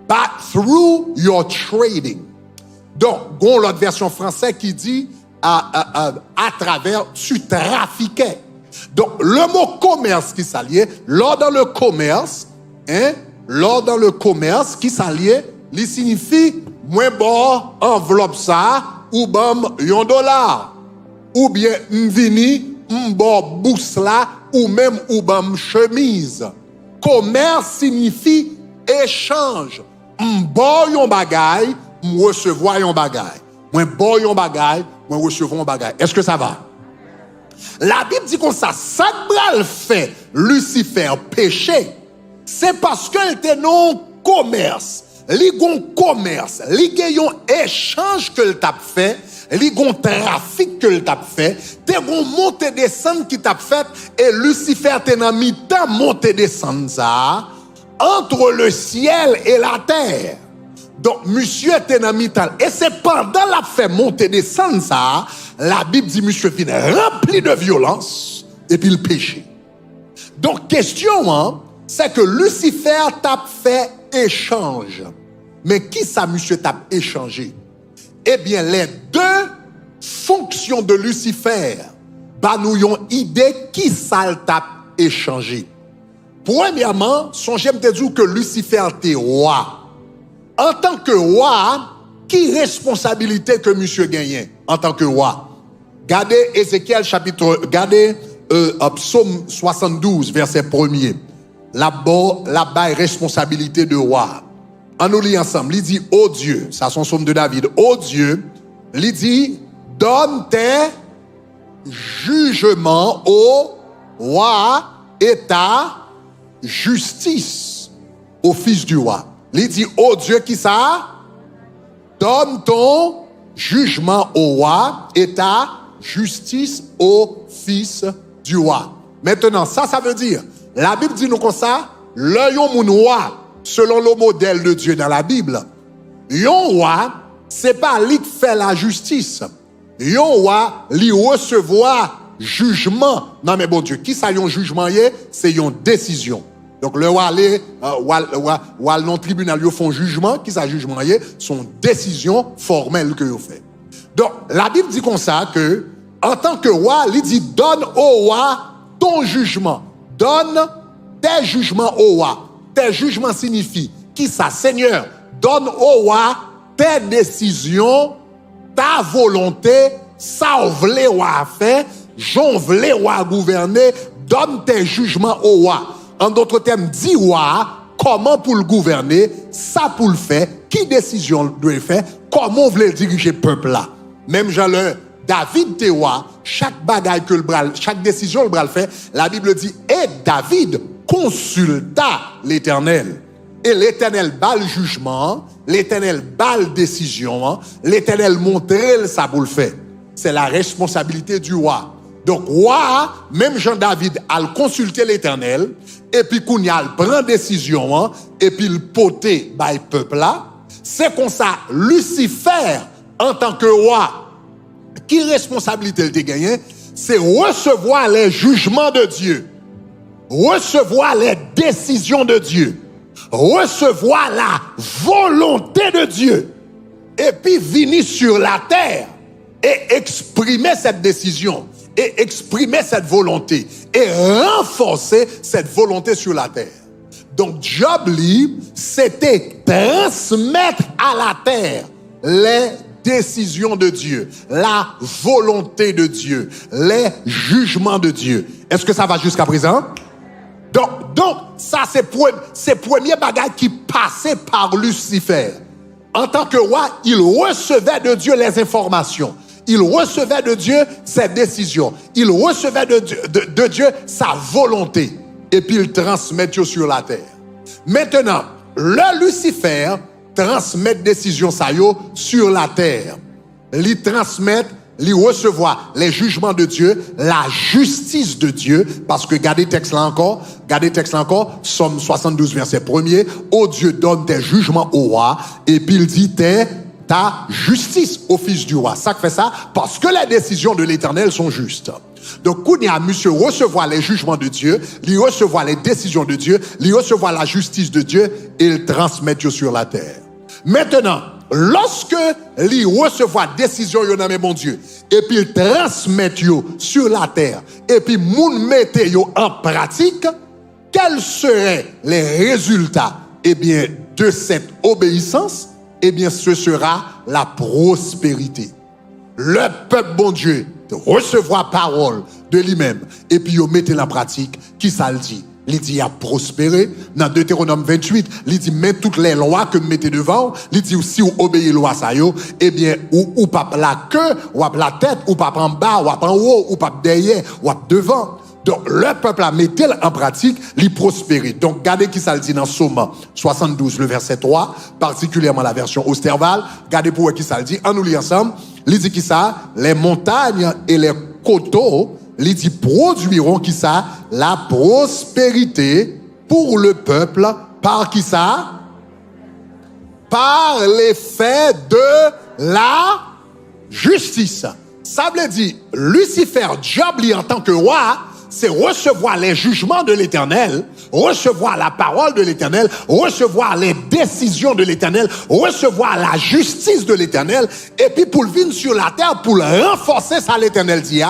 But through your trading. Donc, on a l'autre version française qui dit à travers, tu trafiquais. Donc, le mot commerce qui s'allie, lors dans le commerce, qui s'allie, il signifie, moins bon, enveloppe ça, ou bam, $1. Ou bien, m'vini, m'bon bousse là, ou même, ou bam, chemise. Commerce signifie échange. M'bon yon bagay, m'recevoir yon bagay. Moi, bon yon bagay, moi, recevons un bagay. Est-ce que ça va? La Bible dit comme ça bral fait Lucifer péché, c'est parce qu'elle était non commerce. Li gon commerce, li gen échange que le t'a fait, li gon trafic que le t'a fait, te gon monte descendre qui t'a fait, et Lucifer te nan mi-temps monte descendre ça, entre le ciel et la terre. Donc, monsieur était dans mi-temps. Et c'est pendant la fait monter descendre ça, la Bible dit monsieur vient rempli de violence et puis le péché. Donc, question, c'est que Lucifer t'a fait échange. Mais qui ça, monsieur, t'a échangé? Eh bien, les deux fonctions de Lucifer, bah, nous avons idée qui ça t'a échangé. Premièrement, songez me dire que Lucifer était roi. En tant que roi, qui responsabilité que monsieur gagne en tant que roi? Regardez Ézéchiel chapitre, regardez Psaume 72, verset 1er. Là-bas, responsabilité de roi. On nous lit ensemble. Il dit, ô Dieu, ça c'est son psaume de David, ô Dieu, il dit, donne tes jugements au roi et ta justice au fils du roi. Il dit, oh Dieu, qui ça? Donne ton jugement au roi et ta justice au fils du roi. Maintenant, ça veut dire, la Bible dit nous comme ça, le yon roi, selon le modèle de Dieu dans la Bible, yon roi, c'est pas lui qui fait la justice. Yon roi, lui recevoir jugement. Non mais bon Dieu, qui ça yon jugement yé? C'est yon décision. Donc, le roi aller dans le tribunal, ils font jugement, qui ça jugement y est, son décision formelle que ils fait. Donc, la Bible dit comme ça que, en tant que roi, il dit, donne au roi ton jugement. Donne tes jugements au roi. Tes jugements signifient, qui ça, Seigneur, donne au roi tes décisions, ta volonté, ça vle roi fait, j'en vle roi gouverner, donne tes jugements au roi. En d'autres termes, dis roi, comment pour le gouverner, ça pour le faire, qui décision doit faire, comment vous voulez diriger le peuple là. Même genre David te roi, chaque bagaille que le bral, chaque décision le bral fait, la Bible dit, et David consulta l'Éternel. Et l'Éternel bat le jugement, l'Éternel bat la décision, l'Éternel montre ça pour le faire. C'est la responsabilité du roi. Donc, roi, même Jean-David, a consulté l'Éternel, et puis qu'on y a prend décision, et puis le poté by peuple là. C'est comme ça, Lucifer, en tant que roi, qui responsabilité il a gagné? C'est recevoir les jugements de Dieu, recevoir les décisions de Dieu, recevoir la volonté de Dieu, et puis venir sur la terre et exprimer cette décision, et exprimer cette volonté, et renforcer cette volonté sur la terre. Donc Job, lui, c'était transmettre à la terre les décisions de Dieu, la volonté de Dieu, les jugements de Dieu. Est-ce que ça va jusqu'à présent? Donc ça, c'est premier bagage qui passait par Lucifer. En tant que roi, il recevait de Dieu les informations. Il recevait de Dieu ses décisions. Il recevait de Dieu sa volonté. Et puis il transmet sur la terre. Maintenant, le Lucifer transmet décision sur la terre. Il transmet, il recevoir les jugements de Dieu, la justice de Dieu, parce que regardez texte là encore, Somme 72 verset 1er, ô Dieu donne tes jugements au roi, et puis il dit ta justice au fils du roi. Ça fait ça parce que les décisions de l'Éternel sont justes. Donc, quand il y a monsieur recevoir les jugements de Dieu, il recevoir les décisions de Dieu, il recevoir la justice de Dieu, et il transmet sur la terre. Maintenant, lorsque il recevoir décision de mon Dieu, et puis il transmet sur la terre, et puis moun mette en pratique, quels seraient les résultats, eh bien, de cette obéissance? Eh bien, ce sera la prospérité. Le peuple, bon Dieu, recevoir parole de lui-même, et puis il mette en pratique, qui ça le dit? Il dit à prospérer. Dans Deutéronome 28, il dit, mais toutes les lois que vous mettez devant, il dit, si vous obéissez aux lois, eh bien, ou pas la queue, ou pas la tête, ou pas en bas, ou pas en haut, ou pas derrière, ou pas devant. Donc, le peuple a mis en pratique, il prospérer. Donc, regardez qui ça le dit dans Somme 72, le verset 3, particulièrement la version Osterval. Regardez pour qui ça le dit. En nous lit ensemble. Il dit qui ça? Les montagnes et les coteaux, il dit produiront qui ça? La prospérité pour le peuple. Par qui ça? Par l'effet de la justice. Ça veut dire, Lucifer, Job, en tant que roi, c'est recevoir les jugements de l'Éternel, recevoir la parole de l'Éternel, recevoir les décisions de l'Éternel, recevoir la justice de l'Éternel, et puis pour venir sur la terre, pour renforcer ça l'Éternel dit,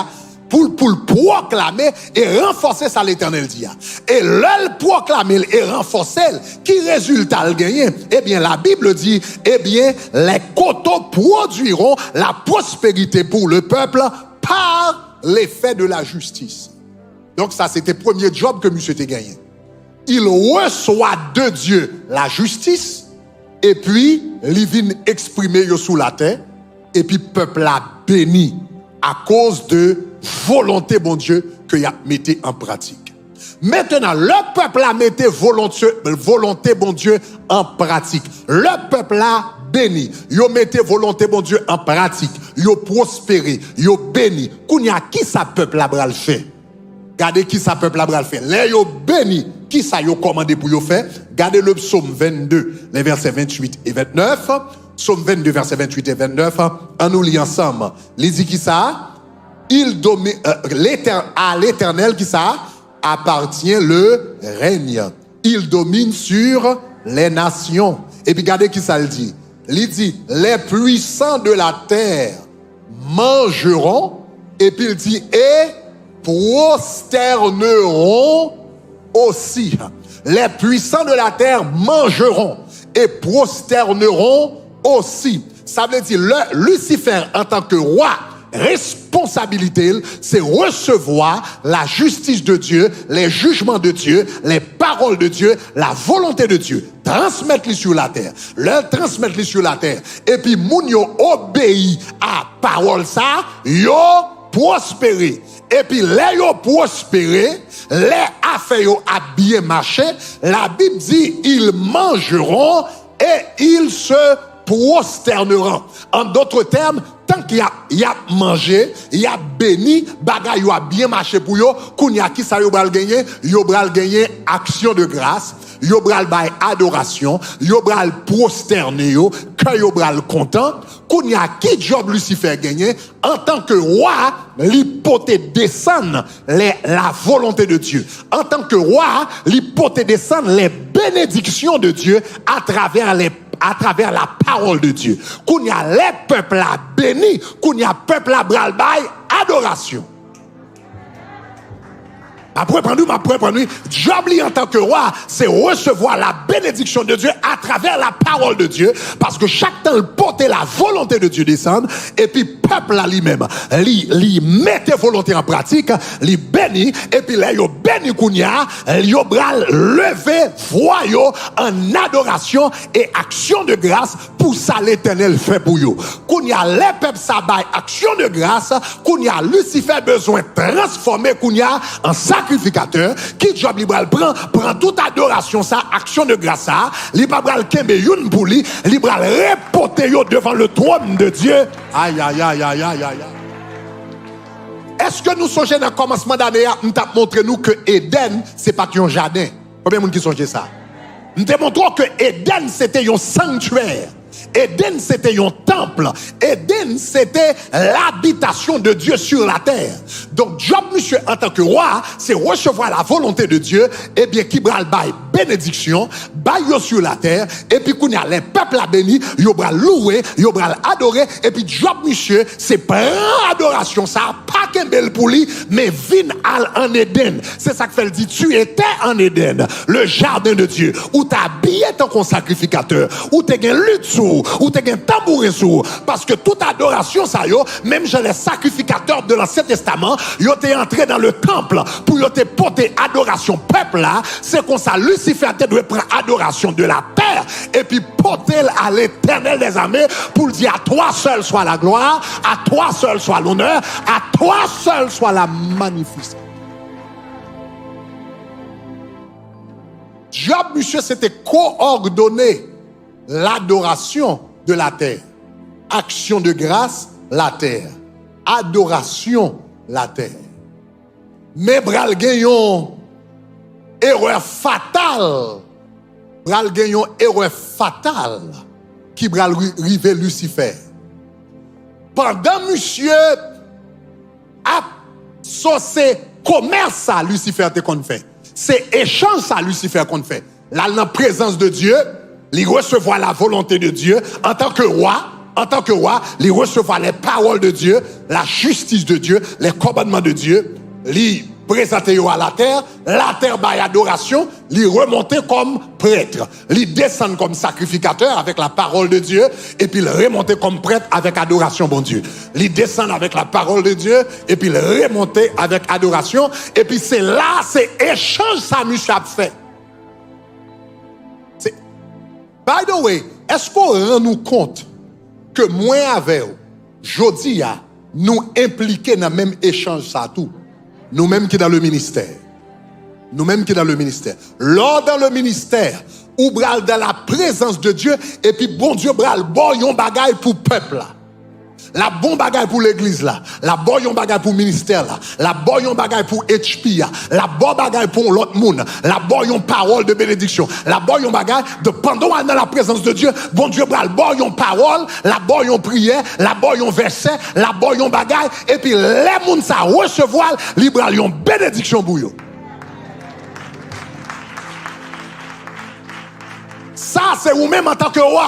pour le proclamer et renforcer ça l'Éternel dit. Et le proclamer et renforcer, qui résultat le gagner? Eh bien, la Bible dit, eh bien, les coteaux produiront la prospérité pour le peuple par l'effet de la justice. Donc ça, c'était le premier job que monsieur a gagné. Il reçoit de Dieu la justice, et puis, il vient exprimer sous la terre, et puis, le peuple a béni à cause de volonté, bon Dieu, qu'il a mis en pratique. Maintenant, le peuple a mis volonté, bon Dieu, en pratique. Le peuple a béni. Yo mette volonté, bon Dieu, en pratique. Yo prospéré, yo béni. Kounya, qui ça peuple a bral fait? Regardez qui ça peuple a bral fait. Les yo béni, qui ça yo commandé pour yo faire? Regardez le psaume 22, les versets 28 et 29. Psaume 22, versets 28 et 29. On nous lit ensemble. Il dit qui ça? Il domine, à l'Éternel qui ça? Appartient le règne. Il domine sur les nations. Et puis regardez qui ça le dit. Il dit, les puissants de la terre mangeront. Et puis il dit, et prosterneront aussi. Les puissants de la terre mangeront et prosterneront aussi. Ça veut dire, Lucifer en tant que roi, responsabilité, c'est recevoir la justice de Dieu, les jugements de Dieu, les paroles de Dieu, la volonté de Dieu. Transmettre-les sur la terre. Leur transmettre-les sur la terre. Et puis, moun yo obéit à parole ça, yo prospérer. Et puis, les yo prospérer, les affaires a bien marché, la Bible dit ils mangeront et ils se prosterneront. En d'autres termes, tant qu'il y a mangé, il y a béni, bagay yo a bien marché pour yo, koun ya ki sa yo bral gagner action de grâce, yo bral bay adoration, yo bral prosterner yo, que yo bral content, koun ya ki job Lucifer gagner en tant que roi, l'hypothèse descend la volonté de Dieu. En tant que roi, l'hypothèse descend les bénédictions de Dieu à travers la parole de Dieu. Qu'on y a les peuples à béni, qu'on y a peuple à bral bay adoration. Après prendre job en tant que roi, c'est recevoir la bénédiction de Dieu à travers la parole de Dieu, parce que chaque temps il portait la volonté de Dieu descendre, et puis peuple à lui-même, lui mettait volonté en pratique, lui béni, et puis là yo béni kounya, yo bral lever voix yo en adoration et action de grâce pour ça l'Éternel fait pour yo. Kounya les peuples ça bail action de grâce, kounya Lucifer besoin transformer kounya en sacrificateur, qui job libral prend toute adoration ça, action de grâce ça, libral kembe youn pour lui, libral reporter yo devant le trône de Dieu. Aïe aïe aïe aïe aïe aïe. Est-ce que nous songeons dans le commencement d'année, nous t'a montré nous que Éden c'est pas un jardin. Combien de monde qui songe ça? Nous te montrons que Éden c'était un sanctuaire. Éden c'était un temple. Éden c'était l'habitation de Dieu sur la terre. Donc job monsieur en tant que roi, c'est recevoir la volonté de Dieu, et bien qui bral bail bénédiction, bail sur la terre, et puis qu'on a les peuples à béni, yo bral louer, yo bral adorer, et puis job monsieur, c'est prendre adoration ça, pas qu'un bel pour lui, mais vin al en Éden. C'est ça que fait le dit, tu étais en Éden, le jardin de Dieu, où t'as habillé ton sacrificateur, où t'es un lutte sous, où t'es un tambourin sous, parce que toute adoration ça yo, même chez les sacrificateurs de l'Ancien Testament, yo t'es entré dans le temple pour yo te porter adoration peuple là, c'est comme ça Lucifer te doit prendre adoration de la terre et puis porter à l'Éternel des armées pour dire à toi seul soit la gloire, à toi seul soit l'honneur, à toi seul soit la magnificence. Job, monsieur, c'était coordonner l'adoration de la terre. Action de grâce, la terre. Adoration, la terre. Mais bral genyon erreur fatale. Bral genyon erreur fatale qui bral rive Lucifer. Pendant monsieur a saucé commerce ça Lucifer te qu'on fait. C'est échange ça Lucifer qu'on fait. Là dans la présence de Dieu, il recevoir la volonté de Dieu en tant que roi, il recevoir les paroles de Dieu, la justice de Dieu, les commandements de Dieu, il présenter à la terre by adoration, il remonter comme prêtre, il descend comme sacrificateur avec la parole de Dieu, et puis il remonter comme prêtre avec adoration bon Dieu. Il descend avec la parole de Dieu, et puis il remonter avec adoration, et puis c'est là, c'est échange ça monsieur a fait. By the way, est-ce qu'on rend nous compte que moi avec jodi a nous impliqués dans le même échange ça tout? Nous-mêmes qui dans le ministère. Lors dans le ministère, ou bral dans la présence de Dieu, et puis bon Dieu bral bon yon bagay pour peuple là. La bon bagay pour l'église là, la bon yon bagay pour ministère là, la bon yon bagay pour HP là, la bon bagay pour l'autre monde, la bon yon parole de bénédiction, la bon yon bagay de pendant dans la présence de Dieu, bon Dieu bral bon yon parole, la bon yon prière, la bon yon verset, la bon yon bagay, et puis les moun ça recevoir, li bral yon bénédiction pour yo. Ça c'est ou même en tant que roi.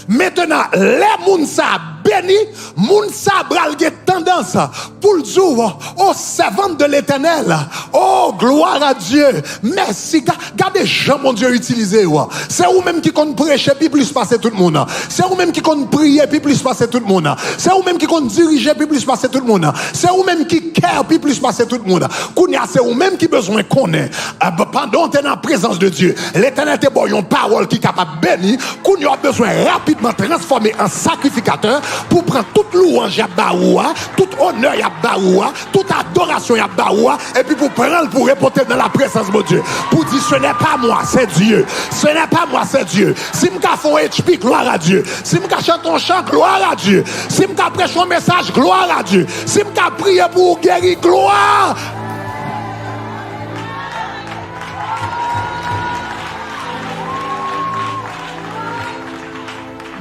Maintenant, les moun sa béni, moun sa bral gen tendance pour le dire, oh servante de l'Éternel, oh gloire à Dieu, merci, gardez Jean mon Dieu utilisé, c'est vous même qui compte prêcher puis plus passer tout le monde, c'est vous même qui compte prier puis plus passer tout le monde, c'est vous même qui compte diriger puis plus passer tout le monde, c'est vous même qui care puis plus passer tout le monde, c'est vous même qui besoin connaître, pendant que tu es dans la présence de Dieu, l'Éternel te bon une parole qui est capable de bénir, qu'on a besoin rapidement transformer en sacrificateur pour prendre toute louange à Baoua, tout honneur à Baoua, toute adoration à Baoua, et puis pour prendre, pour reporter dans la présence de Dieu. Pour dire, ce n'est pas moi, c'est Dieu. Ce n'est pas moi, c'est Dieu. Si je fais un HP, gloire à Dieu. Si je chante un chant, gloire à Dieu. Si je prêche un message, gloire à Dieu. Si je prie pour guérir, gloire.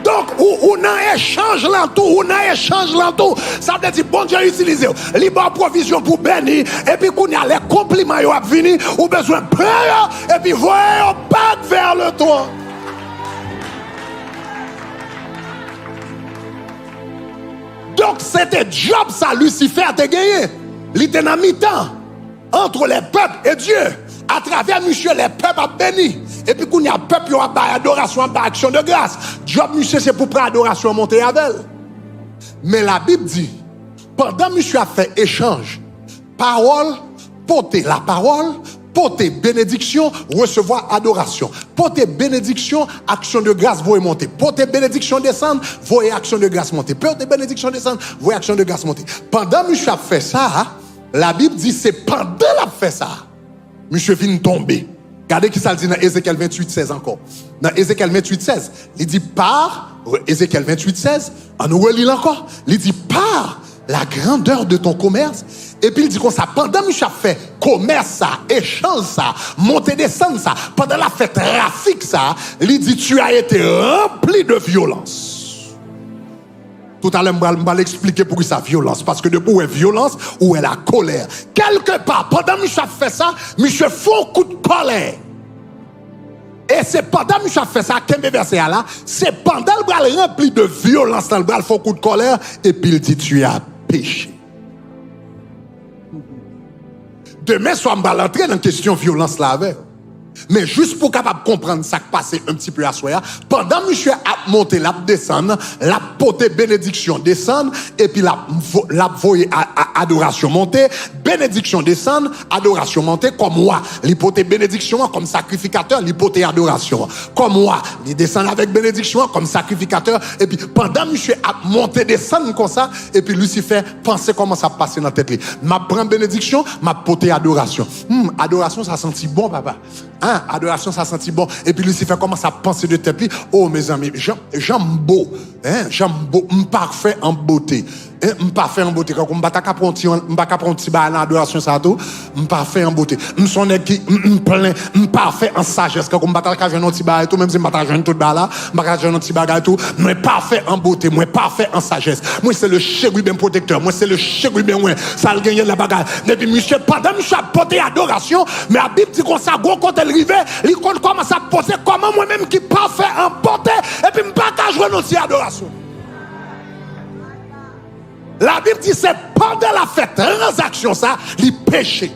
Donc, on a échange là tout, on a échange là tout. Ça veut dire, bon Dieu utilisé, libre provision pour bénir, et puis qu'on a les compliments qui vont venir, ou besoin de prière, et puis voyez pas vers le toit. Donc, c'était job ça, Lucifer te gagné. Il était dans mi-temps entre les peuples et Dieu. À travers monsieur, les peuples ont béni. Et puis, quand il y a peuple qui a adoration, action de grâce. Job, monsieur, c'est pour prendre adoration monter avec. Mais la Bible dit, pendant que monsieur a fait échange, parole, porter la parole, porter bénédiction, recevoir adoration. Porter bénédiction, action de grâce, voyez monter. Porter bénédiction, descendre, voyez action de grâce monter. Porter bénédiction, descendre, voyez action de grâce monter. Pendant que monsieur a fait ça, la Bible dit, c'est pendant qu'il a fait ça. Monsieur vient tomber. Regardez qui ça dit dans Ézéchiel 28, 16 encore. Dans Ézéchiel 28, 16, il dit par, Ézéchiel 28, 16, on nous relit encore, il dit par la grandeur de ton commerce. Et puis il dit comme ça, pendant que monsieur a fait commerce ça, échange ça, monter descendre ça, pendant la fête trafic ça, il dit tu as été rempli de violence. Tout à l'heure, je vais l'expliquer pour sa violence. Parce que de où est violence, où est la colère. Quelque part, pendant que monsieur fait ça, monsieur fait un coup de colère. Et c'est pendant que monsieur fait ça, qu'un verset là, c'est pendant le bras rempli de violence, dans le bras fait un coup de colère, et puis il dit, tu as péché. Demain, soit je vais entrer dans la question violence là avec. Mais juste pour capable comprendre ça qui passe un petit peu à soi, pendant que monsieur a monté, l'a descendre, l'a porté bénédiction descendre, et puis l'a voyé adoration monter, bénédiction descendre, adoration monter, comme moi, il porté bénédiction comme sacrificateur, il porté adoration. Comme moi, il descend avec bénédiction comme sacrificateur, et puis pendant que monsieur a monté, descendre comme ça, et puis Lucifer pensait comment ça passe dans la tête. M'a prend bénédiction, m'a porté adoration. Adoration, ça sentit bon, papa. Hein, adoration, ça sentit bon. Et puis Lucifer commence à penser de tête. Oh, mes amis, j'aime beau. Hein, j'aime beau. Parfait en beauté. Parfait en beauté. Quand on ne peut pas prendre un petit bain en adoration, ça tout. Parfait en beauté. Je suis qui plein. Parfait en sagesse. Quand on ne peut pas jouer un petit bain et tout, même si je ne peux pas jouer tout bain là, je ne peux pas jouer un petit bain et tout. Moi, parfait en beauté. Moi, parfait en sagesse. Moi, c'est le chérubin protecteur. Moi, c'est le chérubin, ouais. Ça a gagné la bagarre. Et puis, monsieur, pendant que je porté adoration, mais la Bible dit qu'on s'est gros quand elle arrive, il commence à poser comment moi-même qui parfait en beauté, et puis je ne peux pas jouer notre adoration. La Bible dit c'est pendant la fête, transaction ça, il péché.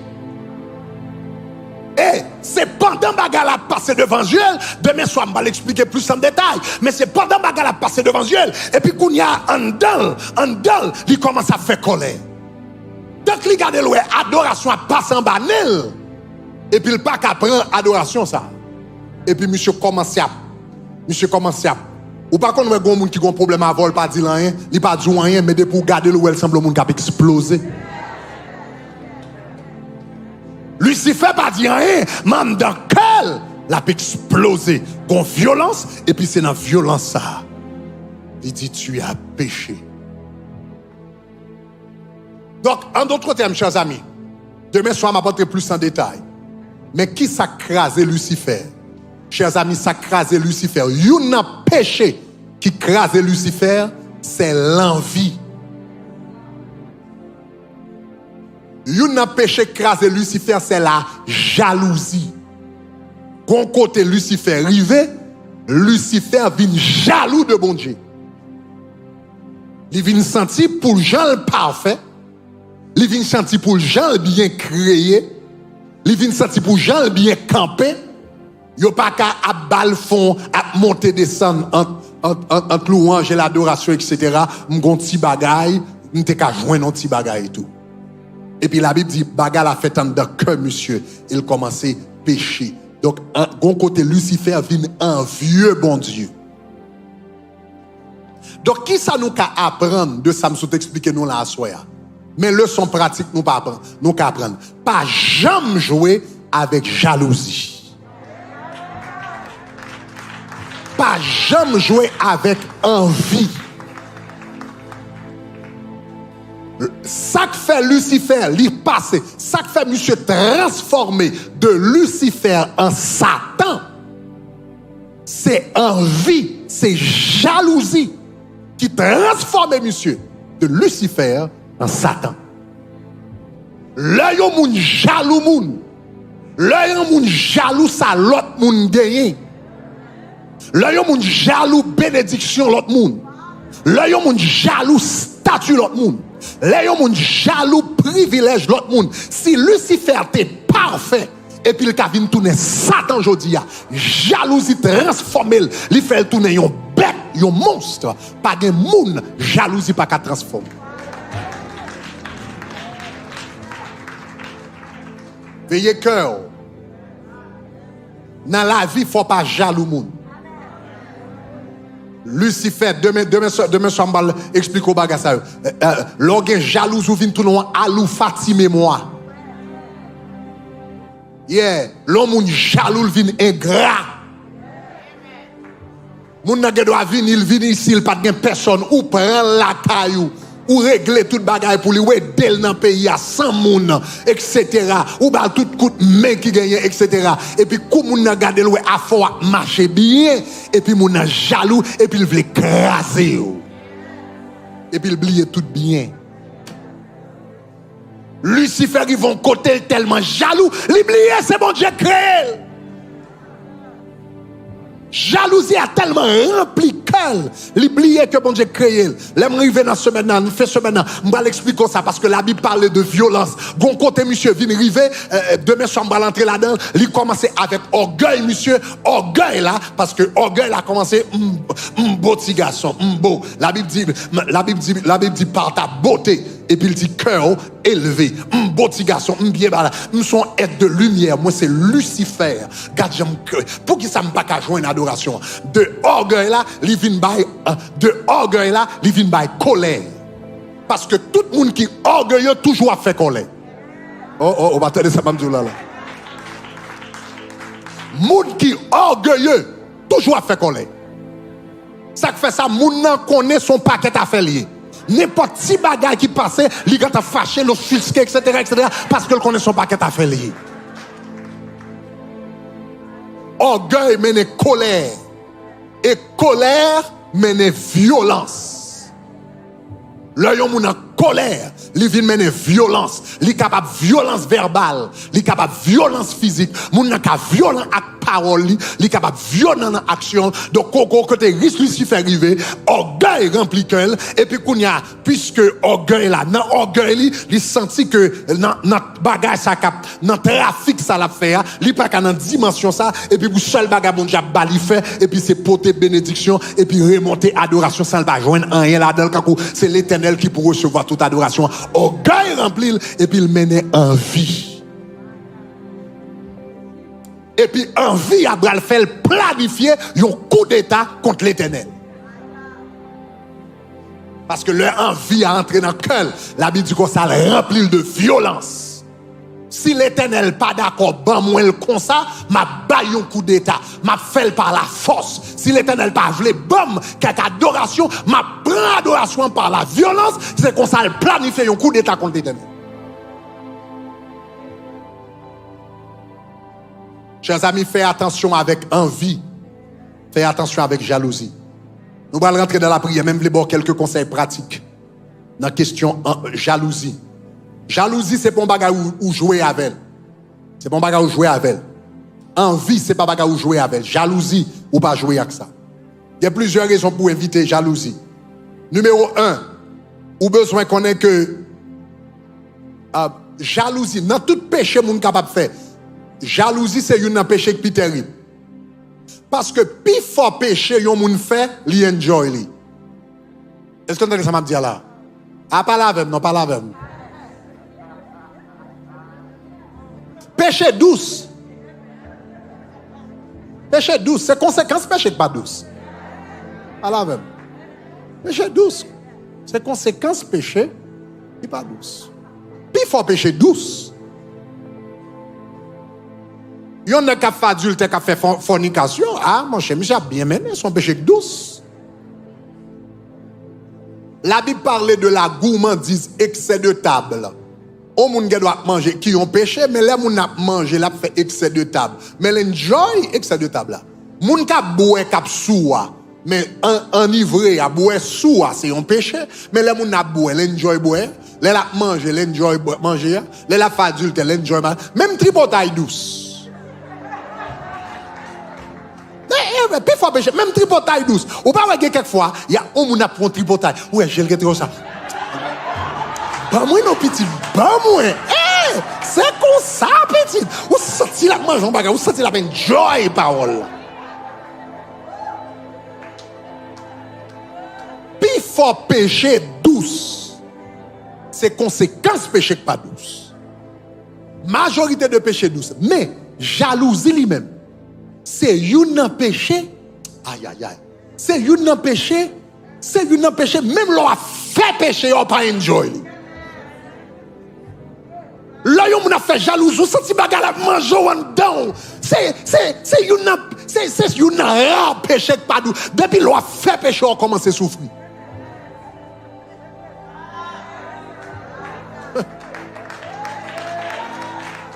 Et c'est pendant que la passé devant Dieu, demain soir, je vais l'expliquer plus en détail, mais c'est pendant que la passé devant Dieu, et puis qu'on y a un dol, il commence à faire colère. Donc, il regarde l'adoration passe en bas, et puis le pas qu'à prendre adoration ça. Et puis monsieur commence à. Ou par contre, il y a des gens qui ont un problème à vol, pas dire rien, il pas dit rien, mais pour garder le où elle semble le monde qui a explosé. Lucifer pas dit rien, même dans quel l'a explosé, con violence, et puis c'est dans violence ça. Il dit tu as péché. Donc, en d'autres termes, chers amis, demain soir, je vais rentrer plus en détail. Mais qui s'est crasé Lucifer? Chers amis, ça crasé Lucifer. Il y a un péché qui crase Lucifer, c'est l'envie. Il y a un péché qui crase Lucifer, c'est la jalousie. Quand côté Lucifer arrivé, Lucifer vient jaloux de bon Dieu. Il vient sentir pour Jean le parfait. Il vient sentir pour Jean le bien créé. Il vient sentir pour Jean le bien campé. Il n'y a pas qu'à bal fond, à monter, descendre entre louange et l'adoration, etc. M'gon petit bagay, m'te qu'à joindre un petit bagay et tout. Et puis la Bible dit, bagay la fait en dedans que monsieur, il commençait à pécher. Donc, d'un côté, Lucifer vient envieux, bon Dieu. Donc, qui ça nous qu'à apprendre de ça, me expliquer nous là à soya. Mais leçon pratique, nous pas apprendre. Nous qu'à apprendre. Pas jamais jouer avec jalousie. Pas jamais jouer avec envie. Ça que fait Lucifer, il passe. Ça que fait monsieur transformé de Lucifer en Satan. C'est envie, c'est jalousie qui transforme monsieur de Lucifer en Satan. Là, yon moun jaloux moun. Là, yon moun jaloux ça l'autre moun gagné. Là, yon moun jaloux bénédiction l'autre moun. Là, yon moun jaloux statut l'autre moun. Là, yon moun jaloux privilège l'autre moun. Si Lucifer était parfait, et puis le vient tourner Satan aujourd'hui, jalousie transformée, il fait tourner yon bête, yon monstre. Pas de moun, jalousie pas qu'à transformer. Veillez cœur. Dans la vie, il ne faut pas jaloux moun. Lucifer, demain soir, je vais expliquer au bagage ça. L'orgue jaloux ou vient tout le monde, alou fatime moi. Yeah, l'homme jaloux vient ingrat. Moun n'a doit venir, il vient ici, il pas de personne ou prend la caillou. Ou régler tout bagage pour lui aider dans le pays à 100 moun, etc. Ou bah tout coup de main qui gagne, etc. Et puis, quand moun n'a gardé le à fond marcher bien, et puis moun n'a jaloux, et puis il veut écraser. Et puis il oublie tout bien. Lucifer, ils vont côté tellement jaloux, l'oublier, c'est bon Dieu créé. Jalousie a tellement rempli cœur, l'oublier que bon Dieu créé. L'aime arriver dans ce maintenant, nous fait ce maintenant. Je vais l'expliquer ça parce que la Bible parle de violence. Bon côté monsieur vient arriver, demain soir on va l'entrer là-dedans. Il commence avec orgueil monsieur, orgueil là parce que orgueil a commencé beau petit garçon, beau. La Bible dit par ta beauté. Et puis il dit cœur élevé, beau petit garçon, bien bala, nous sommes être de lumière. Moi c'est Lucifer. Garde j'aime cœur. Pour qui ça me pas qu'à jouer une adoration. De orgueil là, il vient by colère. Parce que tout le monde qui est orgueilleux toujours a fait colère. Oh, va attendre ça pas me dire là. Monde qui est orgueilleux toujours a fait colère. Ça fait ça, moun nan connaît son paquet à faire lié. N'importe si bagage qui passait, il a fâché, l'offusqué, etc., parce que connaît son paquet à faire lié. Orgueil mène colère. Et colère mène violence. L'œil on a colère, il vient mener violence, il est capable de violence verbale, il est capable de violence physique, moun n'a qu'à violent avec parole, il est capable de violent en action. Donc côté risque Lucifer arrivé, orgueil rempli cœur et puis qu'on y a puisque orgueil là, dans orgueil il senti que dans bagage ça cap, dans trafic ça l'a fait, il pas qu'à dans dimension ça et puis pour seul bagage bon Dieu bali fait et puis c'est porter bénédiction et puis remonter adoration ça va joindre rien là-dedans quand c'est l'Éternel qui pour recevoir toute adoration, orgueil rempli et puis il mène en vie. Et puis en vie, Abraham fait planifier un coup d'état contre l'Éternel. Parce que leur envie a entré dans le cœur, la Bible dit que ça remplit de violence. Si l'Éternel pas d'accord, ben moi le comme ça, m'a baille un coup d'état, m'a fait par la force. Si l'Éternel pas voulait bam quelque adoration, m'a prend adoration par la violence, c'est comme ça le planifier un coup d'état contre l'Éternel. Chers amis, faites attention avec envie, faites attention avec jalousie. Nous allons rentrer dans la prière, même les quelques conseils pratiques dans la question jalousie. Jalousie, c'est bon bagage où jouer avec. C'est bon bagage où jouer avec. Envie, c'est pas bagage où jouer avec. Jalousie, ou pas jouer avec ça. Il y a plusieurs raisons pour éviter jalousie. Numéro 1, ou besoin qu'on ait que jalousie, dans tout péché, moun capable de faire. Jalousie, c'est un péché qui est terrible. Parce que plus fort péché, yon moun fait, li enjoy li. Est-ce que vous entendez ça m'a dit là? Ah, pas la même, non, pas la même. Péché douce. Péché douce, c'est conséquence péché pas douce. Pas la même. Péché douce. C'est conséquence péché qui pas douce. Puis il faut pécher douce. Il y en a qui fait adulte, qui fait fornication. Ah, mon cher, monsieur a bien mené son péché douce. La Bible parlait de la gourmandise, excès de table. Au monde qui doit manger, qui ont péché, mais les gens qui mangé, là fait excès de table. Mais l'enjoy, excès de table là. Moun qui boit, qui soua, mais enivré, à boire soua, c'est un péché. Mais les gens qui boit, l'enjoy boire, les la manger, l'enjoy manger, les la fait adulte, l'enjoy manger. Même tripotaille douce. Puis il faut pécher, même tripotaille douce. Ou pas, quelquefois, il y a un monde qui prend tripotaille. Ouais, j'ai le gâteau ça. Pas moi non petit, pas moi. C'est comme ça petit. Ou senti la manger bagarre, ou senti la peine joy parole. Puis il faut pécher douce. C'est conséquence péché pas douce. Majorité de péché douce, mais jalousie lui-même. C'est un péché. Aïe aïe aïe. C'est un péché. C'est un péché même l'on a fait péché, on pas enjoy. Là, on a fait jalousie, on senti bagarre la manger en dedans. C'est un rare péché pas doux. Depuis l'on a fait péché, on commence à souffrir.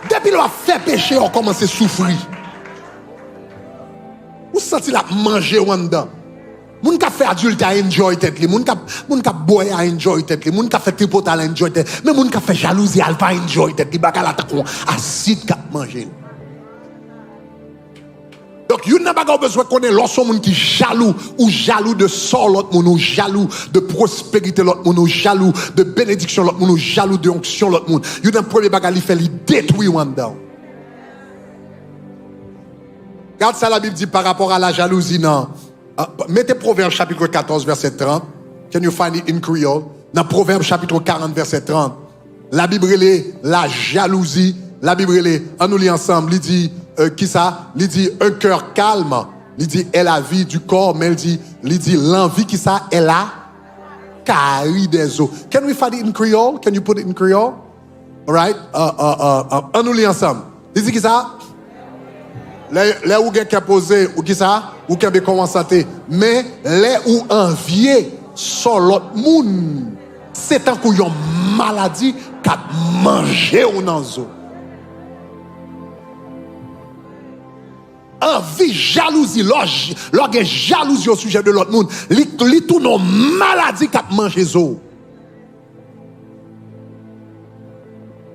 Depuis l'on a fait péché, on commence à souffrir. Ou senti la manger en dedans. Moun ka fait adulte à enjoy tête li, moun ka boy à enjoy tête li, moun ka fait tripote à enjoy tête, mais moun ka fait jalousie à pas enjoy tête li, baka la takon acide ka manger. Donc yon n'a pas besoin connaître lorsque moun qui jaloux ou jaloux de sort l'autre moun, ou jaloux de prospérité l'autre moun, ou jaloux de bénédiction l'autre moun, ou jaloux de onction l'autre moun. Yon n'a premier bagage li fait li détruire en dedans. Regarde ça la Bible dit par rapport à la jalousie non. Mettez Proverbe chapitre 14 verset 30. Can you find it in Creole? Dans Proverbe chapitre 40 verset 30. La Bible est la jalousie. La Bible est, on nous lit ensemble. Il dit qui ça? Il dit un cœur calme. Il dit est la vie du corps, mais il dit l'envie qui ça est la carie des eaux. Can we find it in Creole? Can you put it in Creole? All right? On nous lit ensemble. Il dit qui ça? Les ou qui a posé ou qui ça ou qui a commencé mais les ou envier sur l'autre monde c'est un coup yon maladie qu'a mangé ou dans zo envie jalousie l'orgue jalousie au sujet de l'autre monde li tout non maladie qu'a mangé zo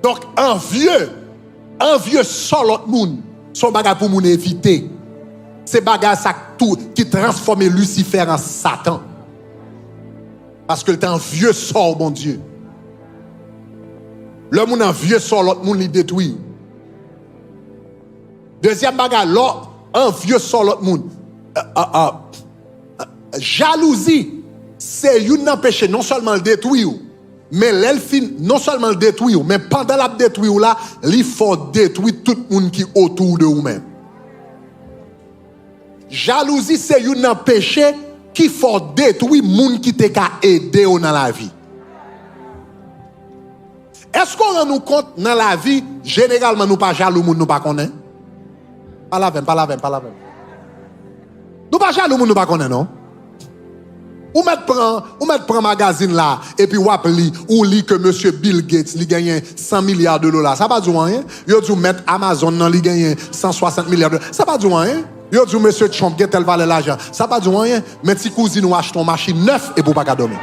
donc envieux sur l'autre monde son bagage pour moun éviter. C'est bagage ça tout qui transforme Lucifer en Satan. Parce que le temps vieux sort bon Dieu. Le moun en vieux sort l'autre moun li détruit. Deuxième bagage un vieux sort l'autre moun. Jalousie c'est une empêcher non seulement le détruire mais l'elfine non seulement le détruire mais pendant la détruire là il faut détruire tout le monde qui est autour de vous-même. Jalousie c'est un péché qui faut détruire le monde qui t'a aidé dans la vie. Est-ce qu'on rend nous compte dans la vie généralement nous pas jaloux monde nous pas connaît? Pas la même. Nous pas jaloux monde nous pas connaît non? Ou mettre prend magazine là et puis ou lit que monsieur Bill Gates li gagne 100 milliards de dollars. Ça pas du rien. Yo dit mettre Amazon nan li gagne 160 milliards de dollars. Ça pas du rien. Yo dit monsieur Trump get tel valeur l'argent. Ça pas du rien. Mais ti cousine ou achète une machine neuf et pour pas dormir.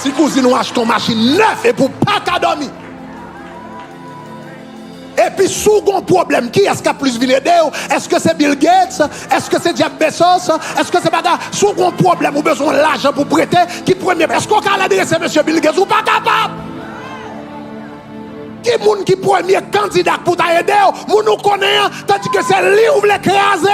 Ti cousine ou achète une machine neuf et pour pas dormir. Et puis, sous un problème, qui est-ce qui a plus vilé? Est-ce que c'est Bill Gates? Est-ce que c'est Jeff Bezos? Est-ce que c'est pas ça? Sous un problème, ou besoin de l'argent pour prêter? Qui premier? Est-ce qu'on peut adresser M. Bill Gates ou pas capable? Qui est qui premier candidat pour t'aider? Moun nous connaît, tandis que c'est lui ou l'écraser?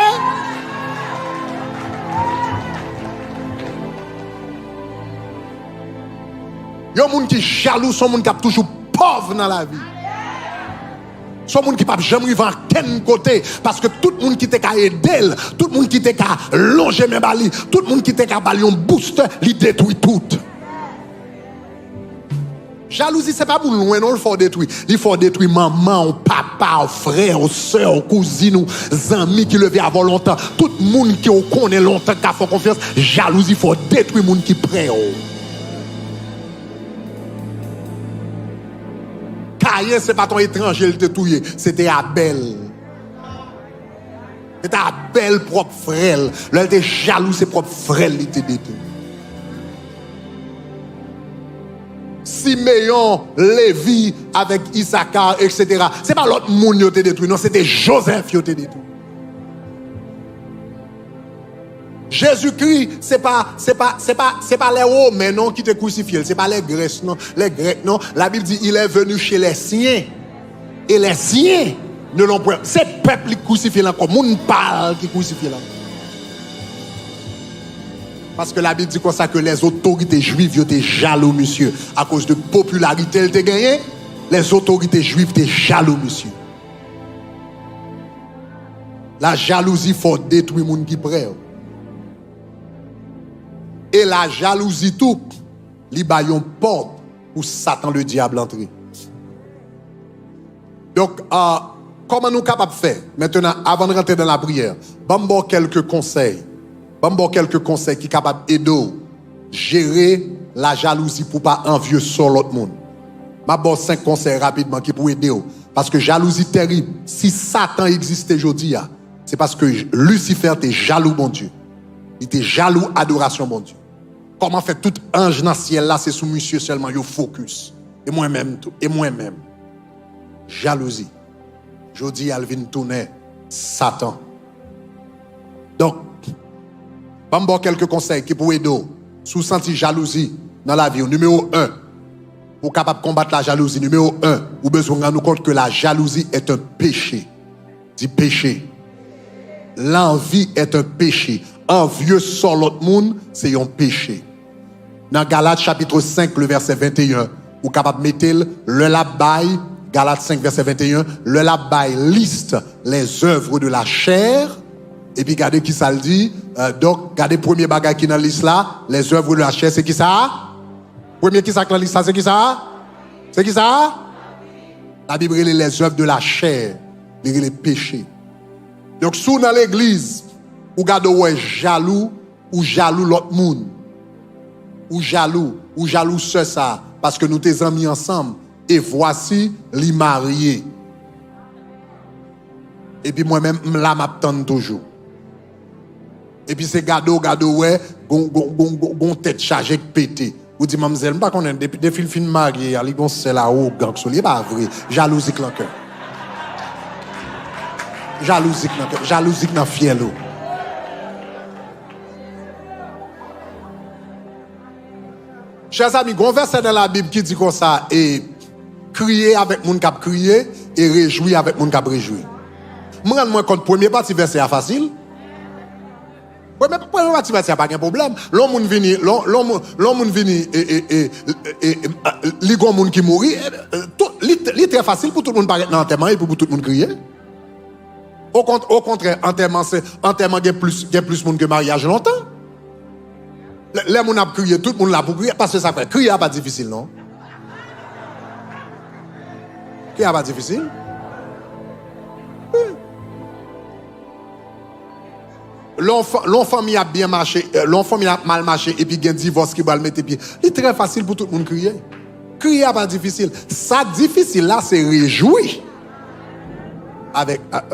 Il y a des gens qui jaloux, sont des gens qui sont toujours pauvres dans la vie. Son monde qui pas jamais arrivé à quel côté parce que tout le monde qui était qu'à aider, tout le monde qui était qu'à longer mes bali, tout le monde qui était qu'à bali un booster, il détruit tout. Jalousie, c'est pas pour loin, non, il faut détruire. Il faut détruire maman, papa, frère, soeur, cousine, amis qui le vivent avant longtemps. Tout le monde qui connaît longtemps, qui a fait confiance. Jalousie, il faut détruire le monde qui prêt. Caïn, ce n'est pas ton étranger, il te touillé. C'était Abel. C'était Abel, propre frère. Là, il était jaloux, ses propres frères, il était détruit. Siméon, Lévi, avec Issachar, etc. Ce n'est pas l'autre monde qui a été détruit, non, c'était Joseph qui a été détruit. Jésus-Christ, ce n'est pas les Romains non, qui te crucifié, ce n'est pas les Grecs, non. Les Grecs, non. La Bible dit il est venu chez les siens. Et les siens ne l'ont pas. C'est le peuple qui crucifie là, comme on parle qui crucifie là. Parce que la Bible dit comme ça que les autorités juives étaient jaloux, monsieur. À cause de popularité, elles étaient gagnées. Les autorités juives étaient jaloux, monsieur. La jalousie faut détruire les gens qui prêt. Et la jalousie tout, il y a une porte pour Satan le diable entrer. Donc, comment nous sommes capables de faire? Maintenant, avant de rentrer dans la prière, bon quelques conseils. Quelques conseils qui sont capables d'aider à gérer la jalousie pour ne pas envier sur l'autre monde. Je 5 conseils rapidement qui pourraient aider. Parce que jalousie terrible, si Satan existait aujourd'hui, c'est parce que Lucifer était jaloux, mon Dieu. Il était jaloux, adoration, mon Dieu. Comment fait tout ange dans le ciel là, c'est sous monsieur seulement, il focus. Et moi-même, tout. Et moi-même. Jalousie. Je dis, elle vient tourner Satan. Donc, je vais vous quelques conseils qui pourraient aider sous sentir jalousie dans la vie. Numéro 1, pour capable de combattre la jalousie. Numéro 1, vous avez besoin de nous compte que la jalousie est un péché. Dis péché. L'envie est un péché. Envieux sur l'autre monde, c'est un péché. Dans Galates chapitre 5, le verset 21, vous êtes capable de mettre le labbaï, Galates 5, verset 21, le labbaï liste les œuvres de la chair. Et puis, regardez qui ça le dit. Donc, regardez le premier bagage qui est dans la liste là. Les œuvres de la chair, c'est qui ça? Premier qui ça dans la liste là, c'est qui ça? C'est qui ça? La Bible est les œuvres de la chair, les péchés. Donc, sous dans l'église, ou regardez ouais jaloux, ou jaloux l'autre monde. Ou jaloux ce ça. Parce que nous t'es amis ensemble. Et voici les mariés. Et puis moi-même, là, m'attends toujours. Et puis c'est gado ouais, gon tête chargée qui pété. Vous dites, mademoiselle, pas qu'on a des filles mariées, ali gon c'est là haut gang sur pas vrai. Jalousie dans le cœur. Jalousie dans le cœur, jalousie dans fiel. Chers amis, gon verset dans la Bible qui dit comme ça et crier avec moun k'ap crier et réjouir avec moun k'ap réjouir. Moi rends moi compte premier partie verset est facile. Premier partie verset pas de problème. L'homme moun vini li gon moun qui mourit, li très facile pour tout le monde paraître dans enterrement et pour tout le monde crier. Au contraire, enterrement gagne plus monde que mariage longtemps. Les gens ont crié, tout le monde l'a pour crier, parce que ça fait crier n'est pas difficile, non? Crier n'est pas difficile? L'enfant a bien marché, l'enfant a mal marché, et puis il y a un divorce qui va le mettre pied. C'est très facile pour tout le monde crier. Crier n'est pas difficile. Ça difficile là, c'est réjouir.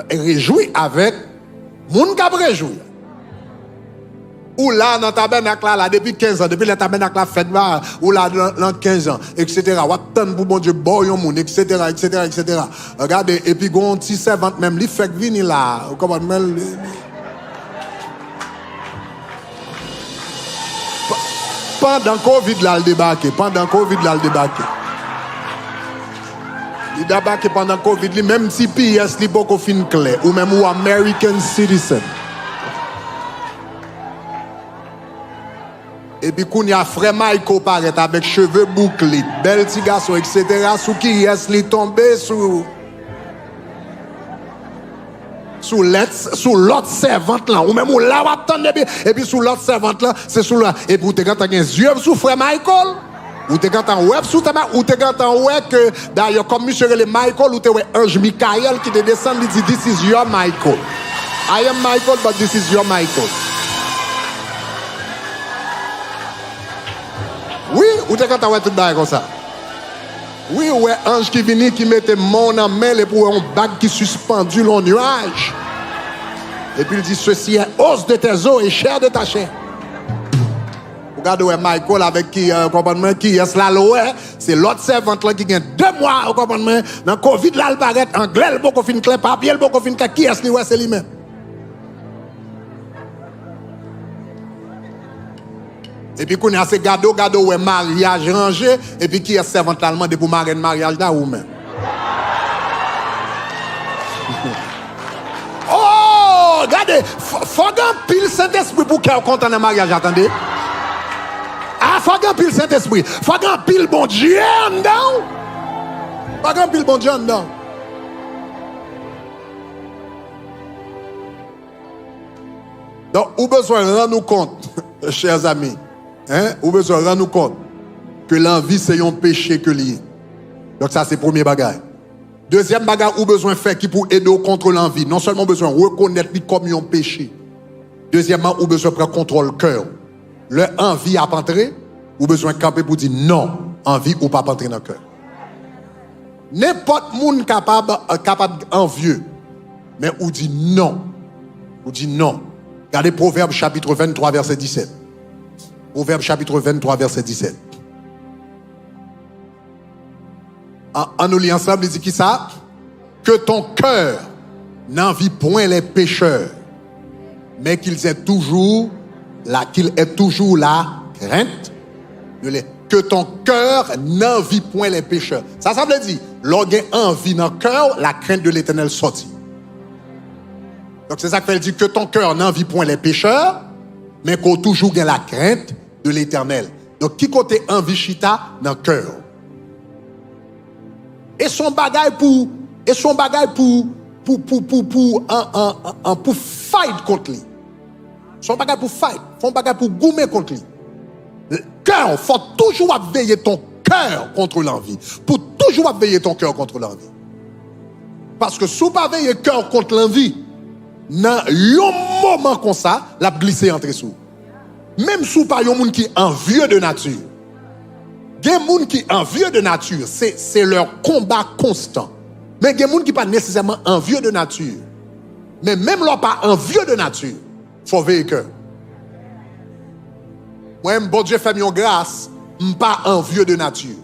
Réjouir avec moun qui a réjoui. Ou là, dans le tabernacle, là, depuis 15 ans, depuis le tabernacle, là, fait ou là, dans 15 ans, etc. Ou attendre pour bon Dieu, boy, moun, etc., etc., etc. Regardez, et puis, gon, petit servante même, li fait venir là, comment même. Pendant Covid, là, le débarqué. Pendant Covid, là, le débarqué. Il débarqué pendant Covid, même si PS, il pas fin clair, ou même ou American citizen. Et puis, quand il y a frère Michael paraît avec cheveux bouclés, bel petit garçon, etc., sous qui est-ce li tombé sous. sous l'autre servante là, ou même ou là, ou attendre, et puis sous l'autre servante là, c'est sous là. Et puis vous avez un yeux sous frère Michael, ou vous avez un web sous ta ou vous avez un web que, d'ailleurs, comme monsieur le Michael, ou vous avez un ange Michael qui te descend, il dit, this is your Michael. I am Michael, but this is your Michael. Oui, ou vous avez un web tout d'ailleurs comme ça. Oui, ouais, ange qui vient, qui mettait mon en main, et pour un bague qui suspendu dans le nuage. Et puis il dit, ceci est os de tes os et chair de ta chair. Regardez, ouais, Michael avec qui, qui est là, c'est l'autre servante là qui gagne 2 mois, vous comprenez, dans le Covid là, il paraît anglais, il faut fin clair, papier, il faut fin clair, qui est-ce ouais, c'est lui-même. Et puis, qu'on a ces gado, ouais, mariage rangé, et puis qui est servante allemand pour marier mariage là ou même. Oh, regardez, faut un pile Saint-Esprit pour qu'elle compte dans le mariage, attendez. Ah, faut un pile Saint-Esprit, faut un pile bon Dieu en dedans. Faut un pile bon Dieu en dedans. Donc, ou besoin de rendre nous compte, chers amis. Hein? Ou besoin de rendre compte que l'envie c'est un péché que lié. Donc ça c'est le premier bagage. Deuxième bagage ou besoin de faire qui pour aider contre l'envie. Non seulement besoin de reconnaître comme un péché. Deuxièmement, ou besoin de prendre contrôle cœur. Le envie à entrer, ou besoin de camper pour dire non, envie ou pas entrer dans le cœur. N'importe monde capable envieux, mais ou dit non. Ou dit non. Regardez Proverbe chapitre 23 verset 17. Proverbe chapitre 23, verset 17. En nous lisant ensemble, il dit qui ça? Que ton cœur n'envie point les pécheurs, mais qu'il ait toujours la crainte de les. Que ton cœur n'envie point les pécheurs. Ça veut dire, lorsqu'il y a envie dans le cœur, la crainte de l'Éternel sortit. Donc c'est ça qu'il dit, que ton cœur n'envie point les pécheurs, mais qu'on toujours gagne la crainte de l'Éternel. Donc, qui côté envie chita dans le cœur. Et son bagage pour fight contre lui. Son bagage pour fight, son bagage pour goumer contre lui. Le cœur, faut toujours veiller ton cœur contre l'envie. Pour toujours veiller ton cœur contre l'envie. Parce que si vous pas veiller cœur contre l'envie, dans un moment comme ça, la glisser entre sous. Même si pas yon moun qui envieux de nature. Gen moun qui envieux de nature, c'est leur combat constant. Mais gen moun qui pas nécessairement envieux de nature. Mais même leur pas envieux de nature, faut veiller que. Moi, bon Dieu fait mon grâce, pas envieux de nature.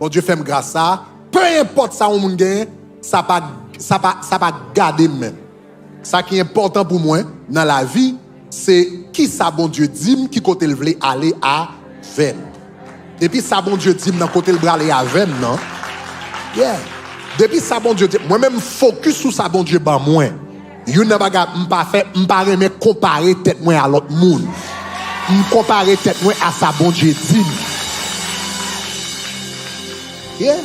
Bon Dieu fait grâce ça, peu importe ça on moun gen, ça pas garder même. Ça qui est important pour moi dans la vie, c'est qui ça bon Dieu dit qui côté le voulait aller à veine. Depuis ça bon Dieu dit dans côté le bras aller à veine non. Yeah. Depuis ça bon Dieu dit moi même focus sur ça bon Dieu ban moi. You n'a pas m'pa fait m'pa remet comparer tête moi à l'autre monde. Comparer tête moi à ça bon Dieu dit. Yeah.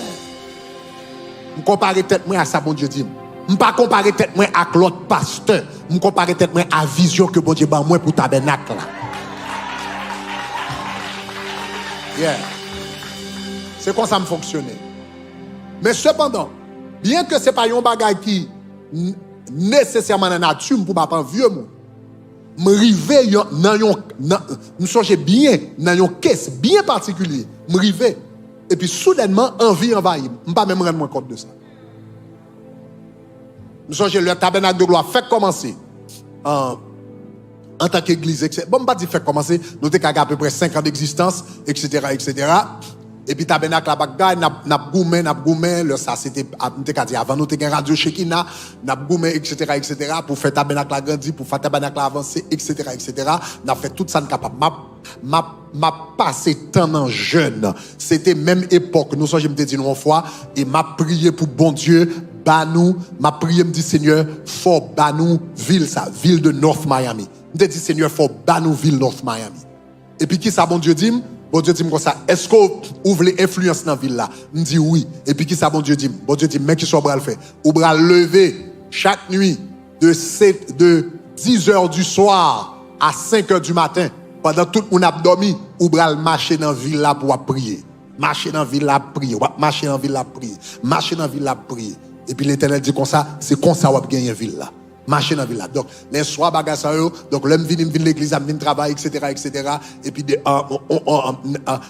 Comparer tête moi à ça bon Dieu dit. Je ne pas comparer tête moi avec l'autre pasteur. Je comparer tête moi à la vision que bon Dieu ban moi pour tabernacle là. Yeah. C'est comme ça me fonctionne. Mais cependant, bien que ce n'est pas un bagage qui nécessairement dans la nature pour pas vieux monde. Me river me songe bien dans un caisse bien particulier. Me river et puis soudainement envie envahir. Je ne pas même rendre compte de ça. Nous sommes le tabernacle de gloire fait commencer en tant qu'église. Bon, je ne pas dire fait commencer, nous avons à peu près 5 ans d'existence, etc., etc. Et puis tabernacle à Bagdad, n'a goumé, le ça c'était avant nous avons radio Shekina, n'a goumé, etc., pour faire tabernacle à grandir, pour faire tabernacle à avancer, etc., n'a fait tout ça capable. M'a passé tant en jeune. C'était même époque. Nous sommes, je me dis une fois, et m'a prié pour bon Dieu. Banou, ma prière me dit Seigneur, faut Banou ville ça, ville de North Miami. Me dit Seigneur, faut Banou ville North Miami. Et puis qui ça bon Dieu dit? Bon Dieu dit comme ça, est-ce que vous voulez influence dans la ville là? Me dit oui. Et puis qui ça bon Dieu dit? Bon Dieu dit mais qui soit bras le fait? Ou bras lever chaque nuit de de 10 heures du soir à 5 heures du matin, pendant tout le monde a dormi, ou bral marcher dans la ville là pour prier. Marcher dans la ville là prier, marcher dans la ville là prier, marcher dans la ville là prier. Et puis l'Éternel dit comme ça, c'est comme ça qu'on va gagner la ville là. Marcher dans la ville là. Donc, les soirs, bagages ça, donc, l'homme vient l'église, vient travailler, etc., etc. Et puis,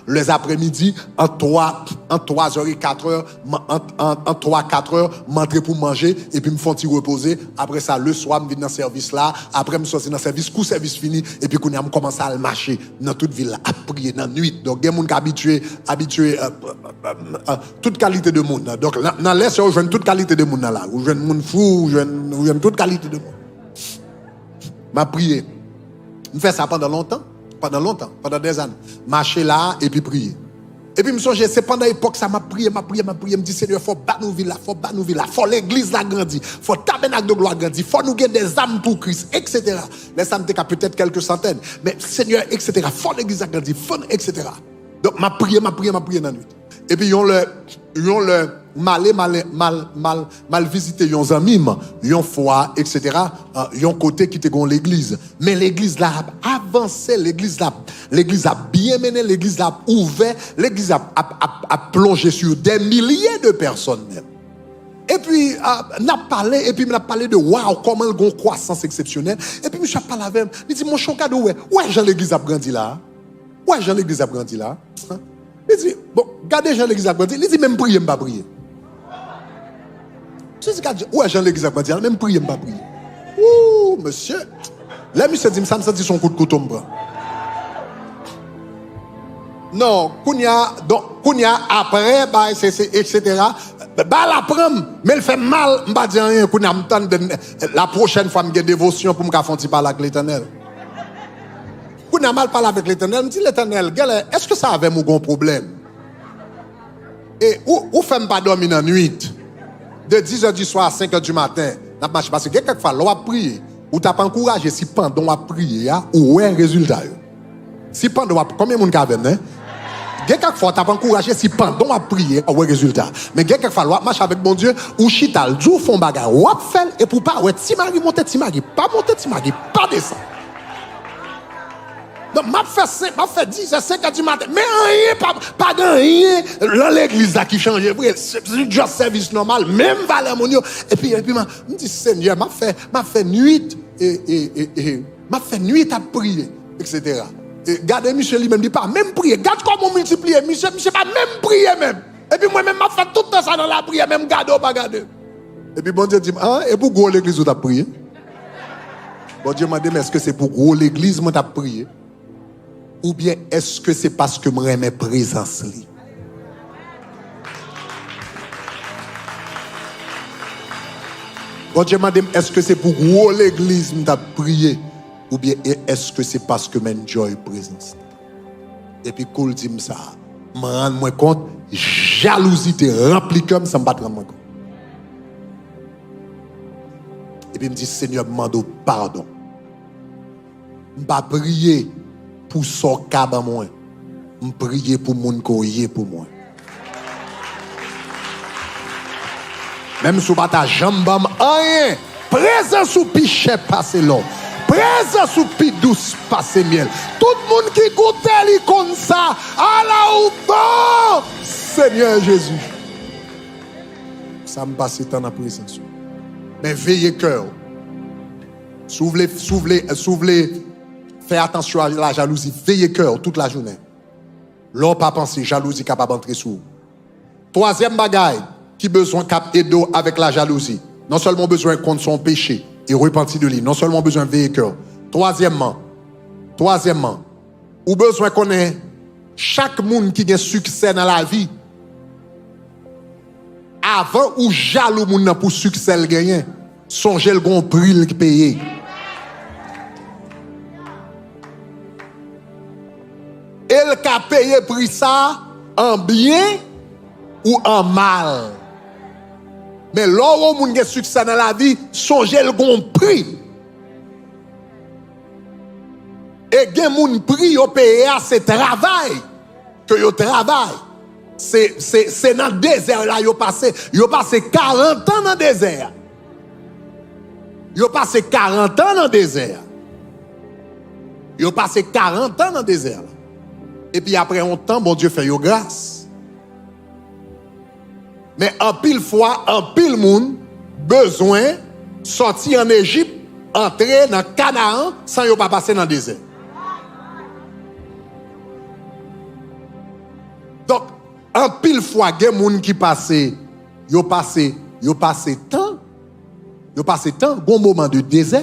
les après-midi, en 3h et 4h, en 3-4h, m'entrer pour manger, et puis me font reposer. Après ça, le soir, je viens dans le service là. Après, je sortir dans le service, coup service fini. Et puis, quand on commence à marcher dans toute ville là, à prier dans la nuit. Donc, il y a des gens qui habitués, toute qualité de monde. Donc, dans l'Est, je joue toute qualité de monde là. Je joue monde fou, je joue toute qualité de monde. M'a prié. Je fais ça pendant pendant des années. Marcher là et puis prier. Et puis, je me souviens, c'est pendant l'époque, ça m'a prié, me dit, Seigneur, faut battre nos villes là, faut l'église là grandir, faut tabernacle de gloire grandir, faut nous gagner des âmes pour Christ, etc. Les âmes, peut-être quelques centaines, mais Seigneur, etc. Faut l'église là grandir, faut, etc. Donc, m'a prié dans la nuit. Et puis, ils ont le mal visité, ils ont amis, ils ont foi, etc. Ils ont côté qui te gon l'église. Mais l'église là a avancé, l'église a bien mené, l'église a ouvert, l'église a plongé sur des milliers de personnes même. Et puis, on a parlé de waouh, comment il y a une croissance exceptionnelle. Et puis, je parle avec lui, il dit, mon chocado, ouais, Jean l'église a grandi là. Ouais, Jean l'église a grandi là. Il dit, bon, regardez Jean l'église a grandi, il dit, même prier, je ne vais pas prier. Tu sais, ouais, Jean l'église a grandi là, même prier, je ne vais pas prier. Ouh, monsieur. Là, monsieur dit, ça me dit son coup de couteau. Non, Kounia après, bah, etc. Bah, la prendre, mais elle fait mal, je ne vais pas dire rien. La prochaine fois, je vais dévotion pour me faire parler avec l'Éternel. Kounia mal parlé avec l'Éternel, je me dis l'Éternel, est-ce que ça avait mon bon problème? Et où fait pas dormir dans la nuit? De 10h du soir à 5h du matin, parce que quelquefois, l'on a prié, ou tu n'as pas encouragé, si pendant à prier, ou un résultat. Si pendant, combien de monde avez, hein? Quelquefois, tu n'as pas encouragé, si pendant à prier, ou un résultat. Mais quelquefois, l'on marche avec mon Dieu, ou chital, ou font bagarre, ou fait, et pour pas, ouais, Timari monter, Timari, pas monter, Timari, pas descendre. Donc, m'a fait 10 à 5 du matin. Mais rien, pas de rien. Dans l'église là qui change, c'est juste service normal, même valeur mon Dieu. Et puis, m'a dit, Seigneur, m'a fait nuit, m'a fait nuit à prier, etc. Et regardez, monsieur lui-même dit pas, même prier. Regarde comment multiplier, monsieur pas même prier même. Et puis, moi-même, m'a fait tout le temps ça dans la prière, même garder ou pas garder. Et puis, bon Dieu dit, et pour gros l'église où t'as prié? Bon Dieu m'a dit, mais est-ce que c'est pour gros l'église où t'as prié? Ou bien est-ce que c'est parce que je remets présence li? Bon Dieu m'a dit, est-ce que c'est pour gros l'église que tu prié? Ou bien est-ce que c'est parce que j'enjoy présence? Et puis, quand il dit ça, je me rends compte, jalousie te remplie comme ça, je me rends compte. Et puis, il me dit, Seigneur, je demande pardon. Je ne vais pas prier pour son cas dans moi. Je prie pour mon courrier pour moi. Même si vous n'avez pas jambe, rien. Présence ou pichet passe l'eau. Présence ou pi douce passe miel. Tout le monde qui goûte li comme ça. Allah ou bon. Seigneur Jésus. Ça me passe tant dans la présence. Mais veillez cœur. S'ouvrez. Fais attention à la jalousie. Veillez cœur toute la journée. L'on pas penser jalousie capable d'entrer sous. Troisième bagaille qui besoin cap aider avec la jalousie. Non seulement besoin contre son péché et repentir de lui. Non seulement besoin de veiller cœur. Troisièmement, ou besoin connaître chaque monde qui a succès dans la vie. Avant ou jaloux moun pour succès le gagner. Songez le gon prix le payer. Elle qui a payé prix ça en bien ou en mal. Mais l'homme qui a succès dans la vie, songez le bon prix. Et gen moun prix yo paye c'est travail que yo travail. C'est dans le désert là yo passé 40 ans dans le désert. Yo passé 40 ans dans le désert. Yo passé 40 ans dans le désert. Et puis après un temps, bon Dieu fait yo grâce. Mais en pile fois, en pile monde, besoin sortir en Égypte, entrer dans Canaan sans yo pas passer dans le désert. Donc, en pile fois, il y a des gens qui passent, yo passé temps, bon moment de désert.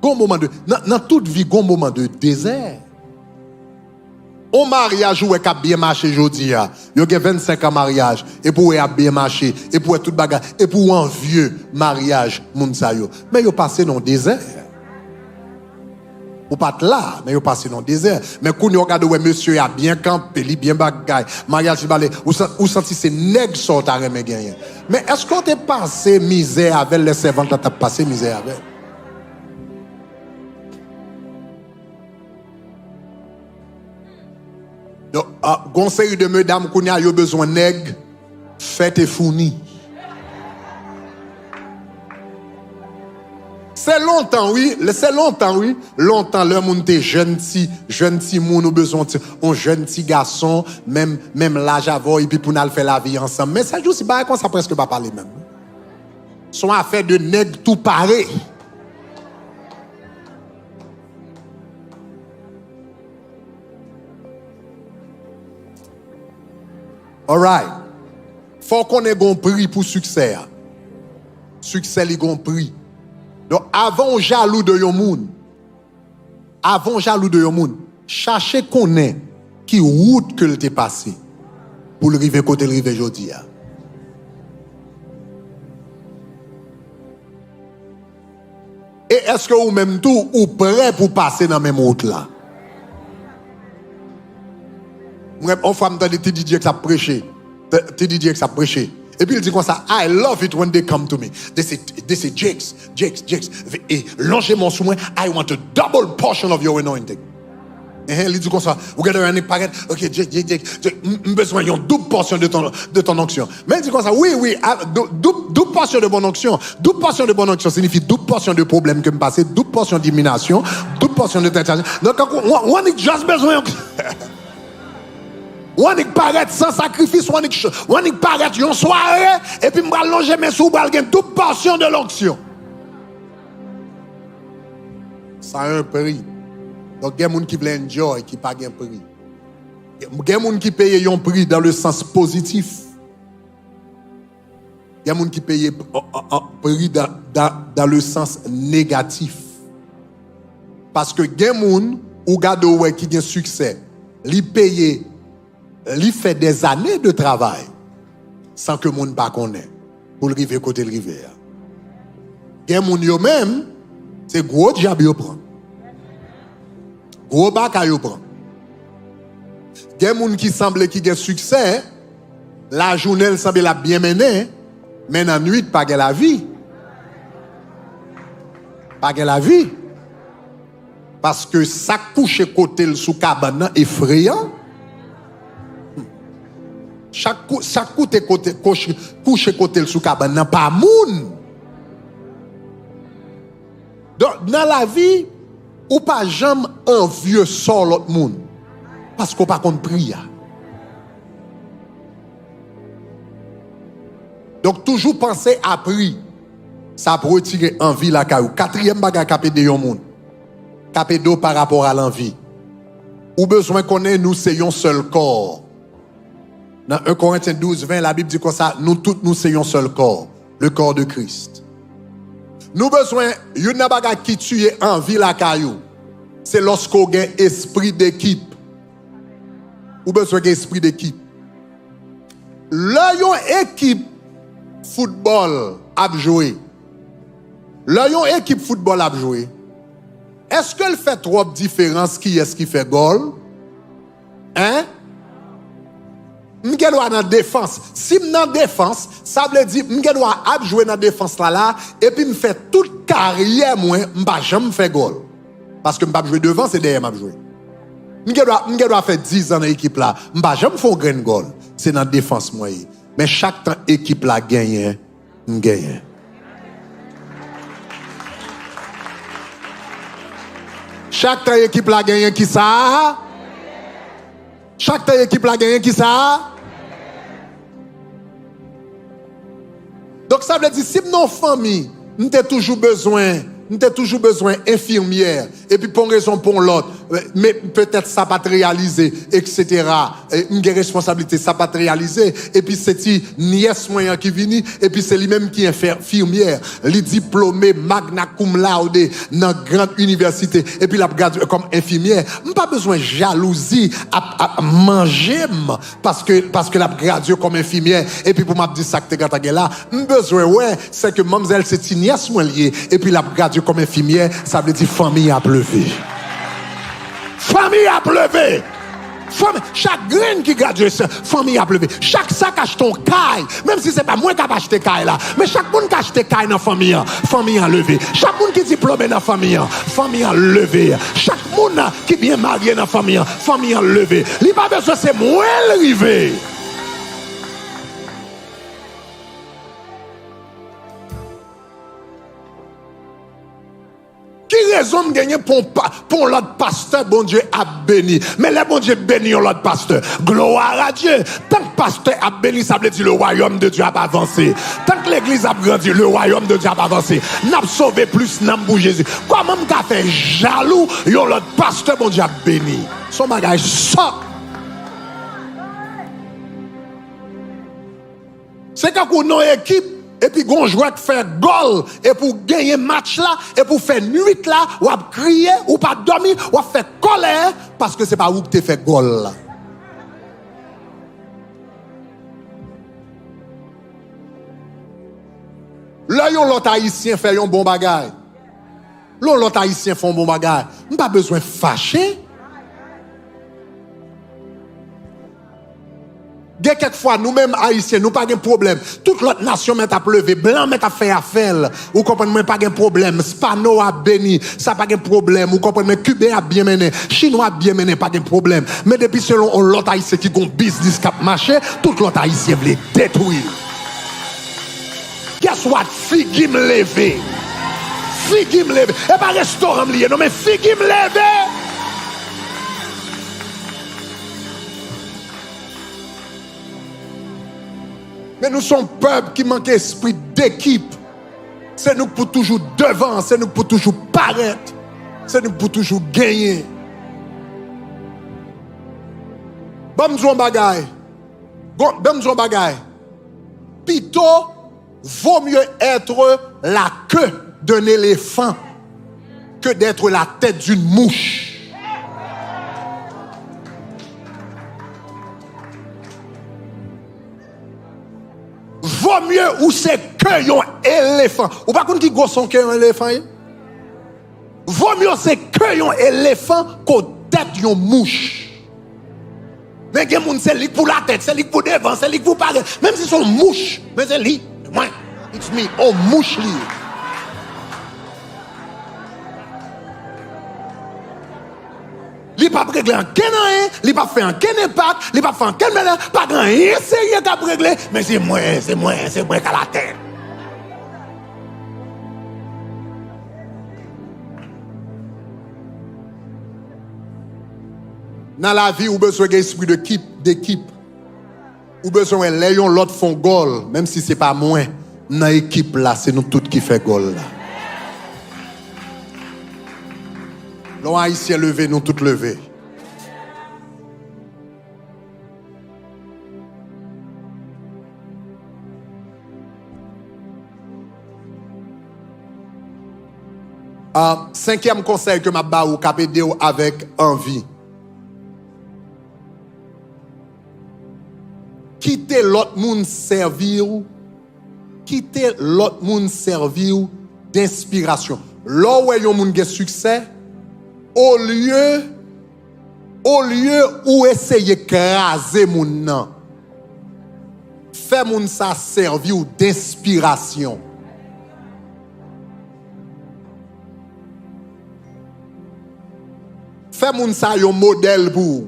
Bon moment de, dans toute vie, bon moment de désert. Au mariage, où est bien marché aujourd'hui, il y a 25 ans mariage, et pour a bien marché, et pour tout bagage, et pour un vieux mariage, moun sa yo. Mais yo passé dans le désert. Ou pas là, mais vous passez dans le désert. Mais quand vous regardez, ouais, monsieur a bien campé, bien bagaille, mariage, vous sentez c'est nègre sort à remettre gagner. Mais est-ce qu'on t'a passé misère avec les servantes, t'as passé misère avec? Donc, conseil de mesdames, qu'on a besoin de nègre, faites et fourni. C'est longtemps, oui. Longtemps, le monde était jeune petit monde, nous besoin un jeune petit garçon, même l'âge avant, et puis pour nous faire la vie ensemble. Mais ça joue si pas comme ça presque pas parler même. Son affaire de nègre tout pareil. Alright. Faut qu'on ait un prix pour succès. Succès, il y a un prix. Donc, avant jaloux de yon moun, cherchez qu'on est qui route que t'es passé pour le river côté le river aujourd'hui. Et est-ce que vous même tout ou prêt pour passer dans la même route là? On femme dans les Didier qui a prêché. Didier qui a prêché. Et puis il dit comme ça, I love it when they come to me. They say, Jakes, et longez-moi sous moi, I want a double portion of your anointing. Et il dit comme ça, vous regardez un paquet, ok, Jake, besoin d'une double portion de ton onction. Mais il dit comme ça, oui, double portion de mon onction. Double portion de mon onction signifie double portion de problèmes que me passer, double portion d'élimination, double portion de tentation. Donc, on a juste besoin. On a paraît sans sacrifice, on a paraît une soirée, et puis je vais allonger mes sous, je vais toute portion de l'onction. Ça a un prix. Donc, il y a des gens qui veulent enjoy, qui n'ont pas un prix. Il y a des gens qui payent un prix dans le sens positif. Il y a des gens qui payent un prix dans le sens négatif. Parce que il y a des gens qui ont un succès, ils payent. Il fait des années de travail sans que le monde ne connaisse pour le river côté le river. Il y a des gens même, c'est gros job qu'ils prennent. Gros bac qu'ils prennent. Il y a des gens qui semblent qu'ils ont succès, la journée semble la bien menée, mais la nuit, pas de la vie. Pas de la vie. Parce que ça couche côté sous cabane effrayant. Chaque côté couche côté sous cabane n'a pas moun. Donc dans la vie, ou pas jamais un vieux sort l'autre monde parce qu'on pas contre prier. Donc toujours penser à prier. Ça peut retirer envie la caillou. Quatrième bagage capé de yon monde. Capé d'eau par rapport à l'envie. Ou besoin qu'on ait nous c'est un seul corps. Dans 1 Corinthiens 12, 20, la Bible dit comme ça, nous tous nous c'est un seul corps, le corps de Christ. Nous besoin, yon n'a pas qui tue envie la caillou. C'est lorsqu'on a un esprit d'équipe. Ou besoin d'un esprit d'équipe. Là, yon équipe football a joué. Là, yon équipe football a joué. Est-ce qu'elle fait trop de différence qui est-ce qui fait goal? Hein? M'gè doit dans défense. Si dans défense, ça veut dire m'gè doit jouer dans défense là et puis me fait toute carrière moi, m'pas jamais faire goal. Parce que m'pas jouer devant, c'est derrière m'a jouer. M'gè doit faire 10 ans dans l'équipe là, m'pas jamais faire grand goal. C'est dans défense moi. Mais chaque temps équipe là gagne, m'gagne. Chaque équipe la gagne qui ça? Chaque équipe la gagne qui ça? Donc ça veut dire si nos familles, nous avons toujours besoin infirmière et puis pour une raison pour l'autre, mais peut-être ça pas réalisé, etc. Une responsabilité ça pas réalisé et puis c'est nièce moyen qui vient et puis c'est lui-même qui est infirmière, les diplômé magna cum laude dans grande université et puis la gradué comme infirmière. Pas besoin de jalousie à manger parce que la gradué comme infirmière et puis pour m'a dire ça que tu là, besoin ouais, c'est que mademoiselle c'est une nièce moins liée et puis la gradué comme infirmière, ça veut dire famille a pleuvé. Famille a pleuvé. Chaque graine qui gradue, famille a pleuvé. Chaque sac achète ton caille, même si c'est pas moi qui a acheté caille là, mais chaque monde qui a acheté caille dans la famille a levé. Chaque monde qui est diplômé dans la famille a levé. Chaque monde qui est bien marié dans la famille a levé. Il n'y a pas besoin, c'est moi l'arrivée. Qui raison de gagner pour l'autre pasteur, bon Dieu a béni. Mais le bon Dieu bénit l'autre pasteur. Gloire à Dieu. Tant que pasteur a béni, ça veut dire le royaume de Dieu a avancé. Tant que l'église a grandi, le royaume de Dieu a avancé. N'a sauvé plus, n'a pour Jésus. Comment qu'a fait jaloux, l'autre pasteur, bon Dieu a béni. Son bagage ça. C'est quand on a une équipe. Et puis, on joue à faire goal. Et pour gagner match là, et pour faire nuit là, ou à crier, ou pas dormir, ou à faire colère, parce que c'est pas où que tu fait goal là. Là, l'autre haïtien fait un bon bagage. Là, l'autre haïtien fait un bon bagage. On n'a pas besoin de fâcher. Quelquefois, nous-mêmes haïtiens, nous pas de problème. Toute l'autre nation met à pleuver, blanc met à faire affaire. Vous comprenez, pas de problème. Spano a béni, ça pas de problème. Vous comprenez, Cubain a bien mené, Chinois a bien mené, pas de problème. Mais depuis selon l'autre haïtien qui a un business qui a marché, toute l'autre haïtien veut détruire. Guess what? Figi me lever. Figi me lever. Et pas restaurant lié, non mais figi me lever. Mais nous sommes un peuple qui manque d'esprit d'équipe. C'est nous pour toujours devant, c'est nous pour toujours paraître, c'est nous pour toujours gagner. Bon, nous bagaille. Plutôt, vaut mieux être la queue d'un éléphant que d'être la tête d'une mouche. Vaut mieux ou c'est que un éléphant. Ou pas qu'on dit gros son que un éléphant. Vaut mieux c'est que un éléphant qu'au tête une mouche. Mais il y a des gens c'est lui pour la tête, c'est lui pour devant, c'est lui pour parler. Même si c'est une mouche, mais c'est lui. Moi, it's me, oh mouche lui. Il n'a pas réglé en quel an, il n'a pas fait en quel impact, il n'a pas fait en quel mélange, pas grand rien sérieux qu'il a réglé, mais c'est moi qu'à la tête. Dans la vie, vous avez besoin d'un esprit d'équipe. Vous avez besoin de l'ayant l'autre font goal, même si ce n'est pas moi. Dans l'équipe là, c'est nous tous qui fait goal là. L'on haïtien levé, nous tous levés. Cinquième conseil que m'a ba ou capé avec envie. Quitter l'autre monde servir, d'inspiration. Là où yon moun gen succès, au lieu où essayer craser moun nan, fait moun sa servir d'inspiration. Fait moun sa yon modèle pour.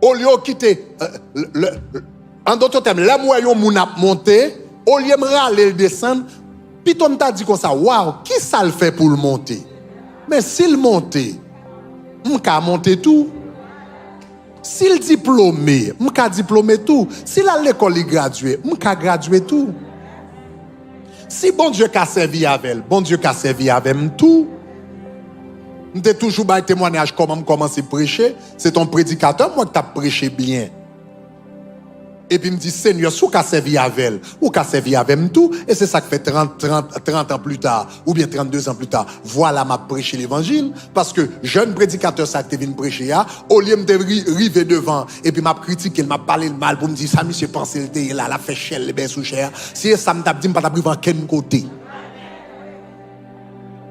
Au lieu de quitter, en d'autres termes, là où yon moun a monté, au lieu de râler le descendre, Piton t'a dit comme ça, waouh, qui ça le fait pour le monter? Mais s'il monte, m'ka monter tout. S'il diplômé, m'ka diplômé tout. S'il a l'école gradué, m'ka gradué tout. Si bon Dieu qu'a servi avec elle, bon Dieu qu'a servi avec tout. M'te toujours bail témoignage comment commencer à prêcher, c'est ton prédicateur moi qui t'a prêché bien. Et puis me dit Seigneur, sous qu'a servi avec elle, ou qu'a servi avec tout, et c'est ça qui fait 30 ans plus tard, ou bien 32 ans plus tard, voilà m'a prêché l'évangile, parce que jeune prédicateur ça qui vient prêcher là, au lieu de river devant, et puis m'a critiqué, m'a parlé le mal pour me dire ça, monsieur pensé le là, la fait chelle, ben sous cher, si ça m'a dit, m'a pas privé en quel côté.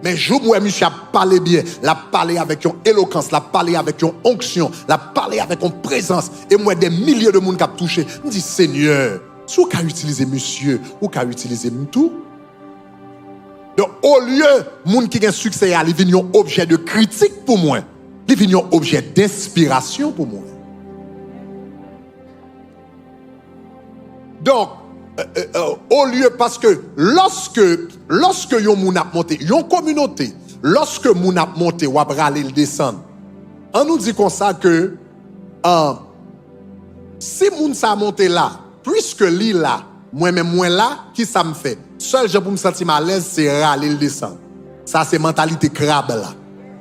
Mais je vois monsieur a parlé bien, l'a parlé avec une éloquence, l'a parlé avec une onction, l'a parlé avec une présence. Et moi, des milliers de monde qui a touché. Je me dis, Seigneur, si vous avez utilisé monsieur, ou avez utilisé tout. Donc, au lieu, monde qui a un succès, il vient un objet de critique pour moi. Il vient un objet d'inspiration pour moi. Donc, au lieu, parce que lorsque yon moun ap monté, yon communauté, lorsque moun ap monté, ou ap rale le descend, on nous dit comme ça que si moun sa monté là, puisque li là, moi-même moi là, qui ça me fait? Seul je pour me sentir mal à l'aise, c'est rale le descend. Ça c'est mentalité crabe là.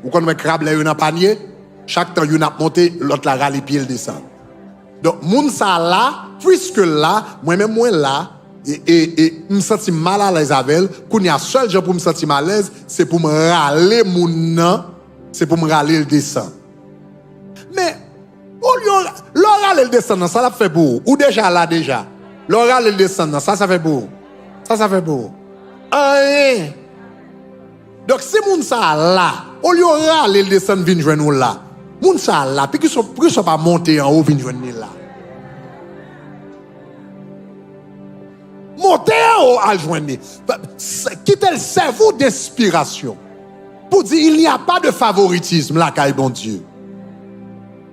Vous connaissez crabe là, yon a panier, chaque temps yon ap monté, l'autre la rale pied le descend. Donc, moun sa là, puisque là, moi-même, moi là, et me sentis mal à l'aise avec elle, qu'on y a seul jour pour me sentir mal à l'aise, c'est pour me râler moun nan, c'est pour me râler le descend. Mais, au lieu, le râler le descend, ça l'a fait beau. Ou déjà là, déjà. Le râler le descend, ça fait beau. Ça fait beau. Rien. Donc, si moun sa là, au lieu de râler le descend, vin jouer nous là. Moun sa là, puis qu'ils sont pas montés en haut, vin jouer nous là. Monter en haut à joindre. Quittez le cerveau d'inspiration. Pour dire, il n'y a pas de favoritisme là, car bon Dieu.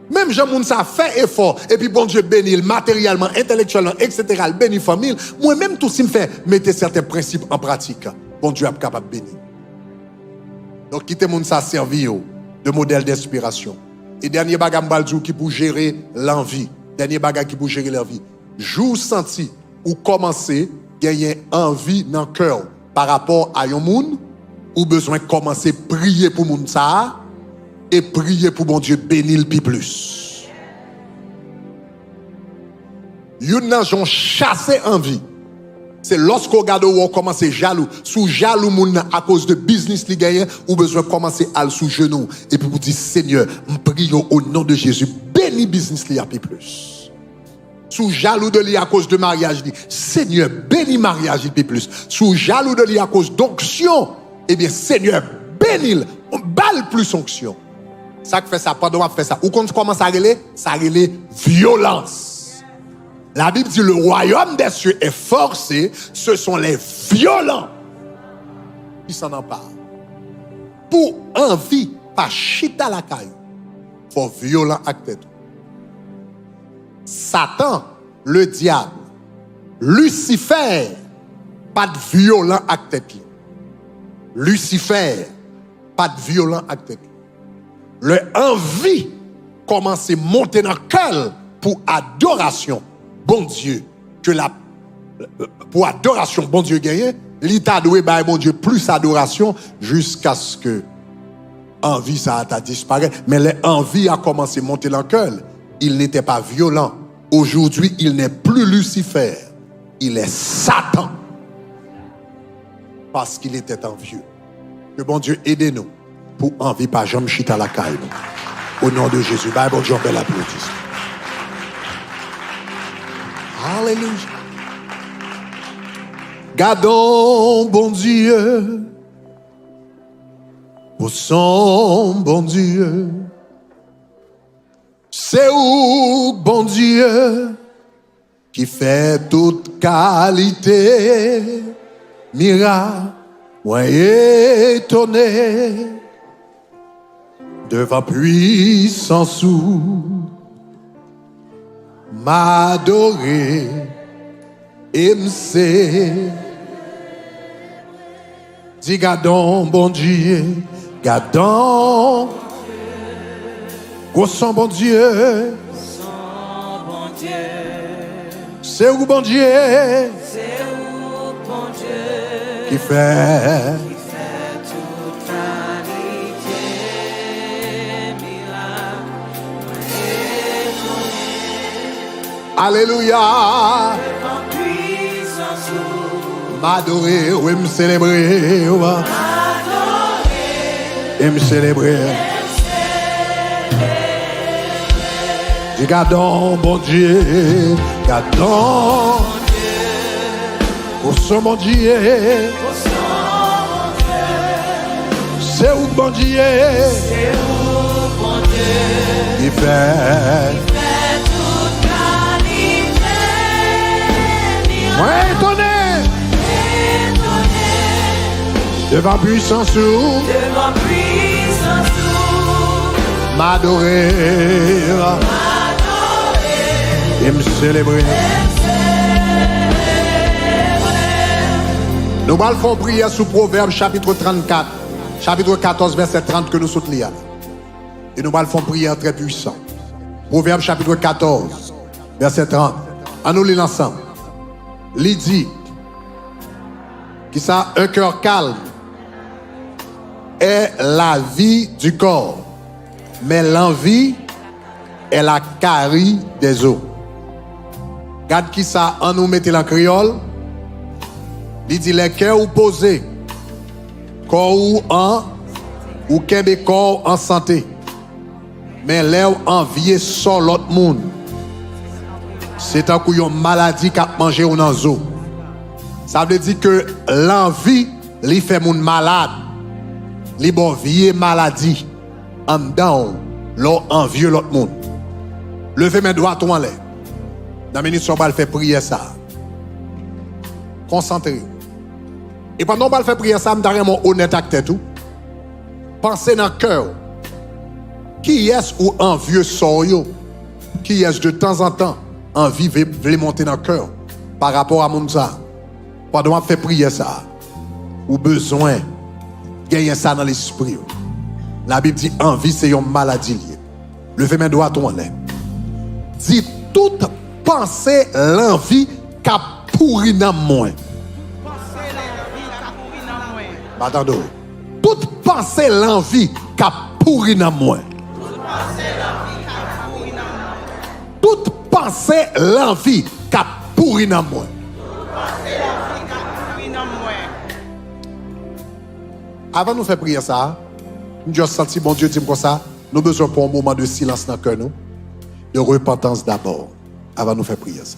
Même Jean Moun ça fait effort, et puis bon Dieu bénit matériellement, intellectuellement, etc. Il bénit famille. Moi-même, tout ce qui me fait mettre certains principes en pratique. Bon Dieu est capable de bénir. Donc, quittez Moun ça servir de modèle d'inspiration. Et dernier bagage qui pour gérer l'envie. Dernier bagage qui pour gérer l'envie. Jour senti ou commencer gagner envie dans le cœur par rapport à un monde ou besoin de commencer à prier pour moun ça et prier pour mon Dieu bénir le plus. Yon nan jon chassé envie. C'est lorsqu'on regarde où on commence jaloux, sous jaloux moun à cause de business li gagne ou besoin de commencer à sous genou et puis vous dire Seigneur, me prie au nom de Jésus, bénis business li a plus. Sous jaloux de lui à cause de mariage, dit Seigneur, bénis mariage il plus. Sous jaloux de lui à cause d'onction, eh bien Seigneur, bénis, balle plus onction. Ça qui fait ça, pendant qu'on fait ça, ou quand tu commences à relever, ça relève violence. La Bible dit le royaume des cieux est forcé, ce sont les violents qui s'en emparent. Pour envie, pas chita la caille, faut violent acte. Satan, le diable, Lucifer, pas de violent acte. Lucifer, pas de violent acte. Le envie commence à monter dans le cœur pour adoration, bon Dieu, que la pour adoration, bon Dieu gagné, l'état doué, bon Dieu, plus adoration, jusqu'à ce que envie ça a disparu. Mais l'envie a commencé à monter dans le cœur. Il n'était pas violent. Aujourd'hui, il n'est plus Lucifer. Il est Satan. Parce qu'il était envieux. Que bon Dieu aide-nous pour envie pas jamais chita la caille. Au nom de Jésus. Bon Dieu, bel applaudissement. Alléluia. Gardons, bon Dieu, pour son bon Dieu. C'est où, bon Dieu, qui fait toute qualité, miracle, moi étonné, devant puissance ou m'adorer et me Dis gardons, bon Dieu, gardons. Gros son bon Dieu. C'est où bon Dieu? C'est où bon Dieu Qui fait toute qualité, miracle, Alléluia. en puissance, M'adorer, oui, me célébrer. Et me célébrer. Dis gardons, bon Dieu, gardons. Au son bon Dieu. C'est où bon Dieu? c'est où bon Dieu Qui fait toute qualité, miracle, ouais, étonné devant puissance devant puissance, m'adorer et me célébrer. Nous allons faire prière sous Proverbe chapitre 34, chapitre 14, verset 30 que nous soutenons. Et nous allons faire prière très puissante. Proverbe chapitre 14, verset 30. À nous lire ensemble. Il dit, qui ça, un cœur calme est la vie du corps, mais l'envie est la carie des eaux. Regarde qui ça, en nous mettez en créole. Il dit les cœurs ou posés, corps ou en, ou qu'un corps en santé. Mais l'air envié sur l'autre monde. C'est un coup une maladie qui a mangé ou dans eau. Ça veut dire que l'envie, lui fait moun malade. Li bon vie maladie. En dedans, l'on envie l'autre monde. Levez mes doigts en l'air. Dans minute on va faire prier ça. Concentrez. Et pendant qu'on va faire prier ça, je vais mon honnête acte tout. Pensez dans le cœur. Qui est-ce ou envieux soyo? Qui est-ce de temps en temps envie veut monter dans le cœur par rapport à mon ça? Pendant qu'on fait prier ça, ou besoin de gagner ça dans l'esprit. La Bible dit envie c'est une maladie liée. Levez mes doigts en l'air. Dit toute pensée l'envie qu'a pourri dans moi. Attendez. Toute pensée l'envie qu'a pourri dans moi. Toute pensée l'envie qu'a pourri dans moi. Avant de nous faire prier ça, nous avons senti bon Dieu dire comme ça, nous avons besoin pour un moment de silence dans le cœur, nous, de repentance d'abord, avant de nous faire prier ça.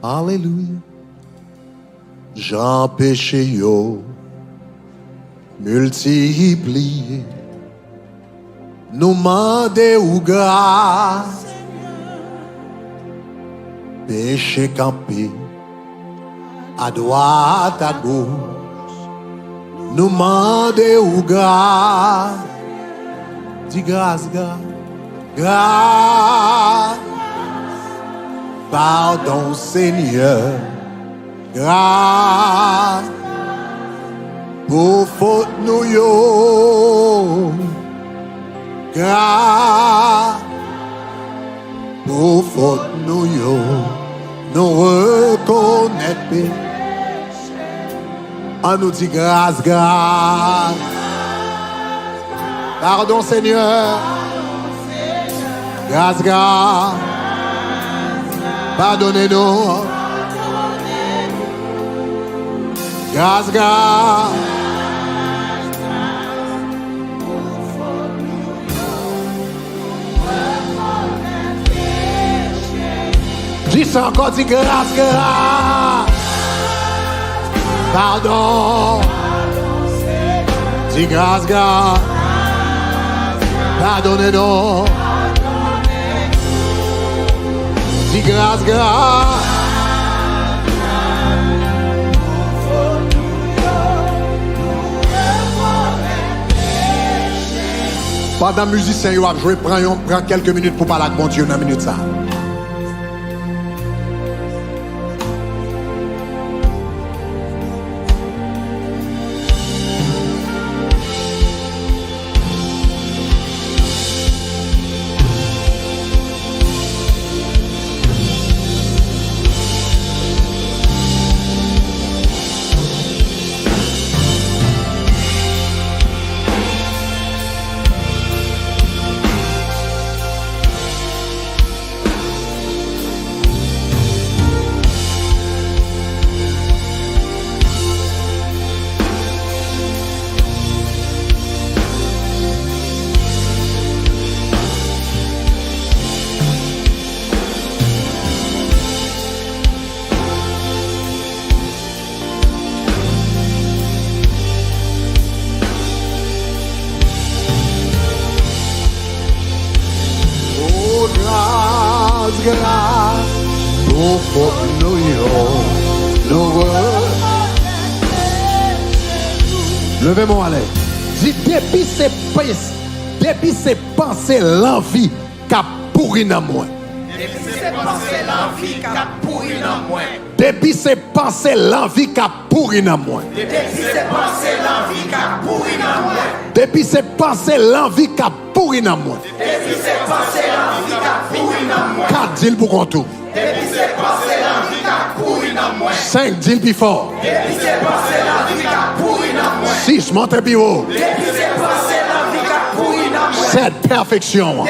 Alléluia. Jean péché yo, multiplié, nous mandé ou grâce, péché campé, à droite, à gauche, nous mandé ou grâce, dis grâce, grâce, grâce, pardon Seigneur. Grâce pour faute nous yo. Grâce pour faute nous yo. Nous reconnaître. On nous dit grâce, grâce. Pardon Seigneur. Grâce, grâce. Pardonnez-nous. Grâce, grâce. Dis ça encore, dis grâce, grâce. Pardon. Dis grâce, grâce. Pardonnez-nous. Dis grâce, grâce. Pendant que les musiciens ont joué, prends quelques minutes pour parler avec mon Dieu dans une minute ça. grâce pour nous, levez-moi allez. Dis depuis ces pensées l'envie qu'a pourri dans moi. Depuis ces pensées l'envie qu'a pourri dans moi. Depuis ces pensées l'envie qu'a pourri dans moi. 4 deals pour contour. 5 deals plus fort. 6 montez plus haut. 7 perfection.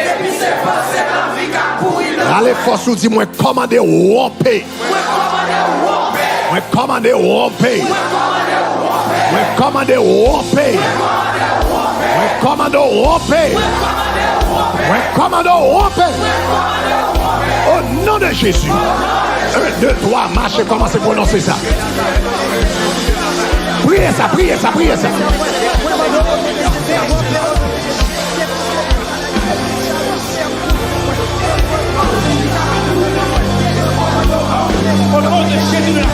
Allez force ou dis-moi commandez romper. Moi commandez romper. Moi commandez romper. Moi commandez romper. Moi commandez romper. Au nom de Jésus. 1, 2, 3, marchez, commencez à prononcer ça. Priez ça, priez ça, priez ça. Au nom de Jésus de la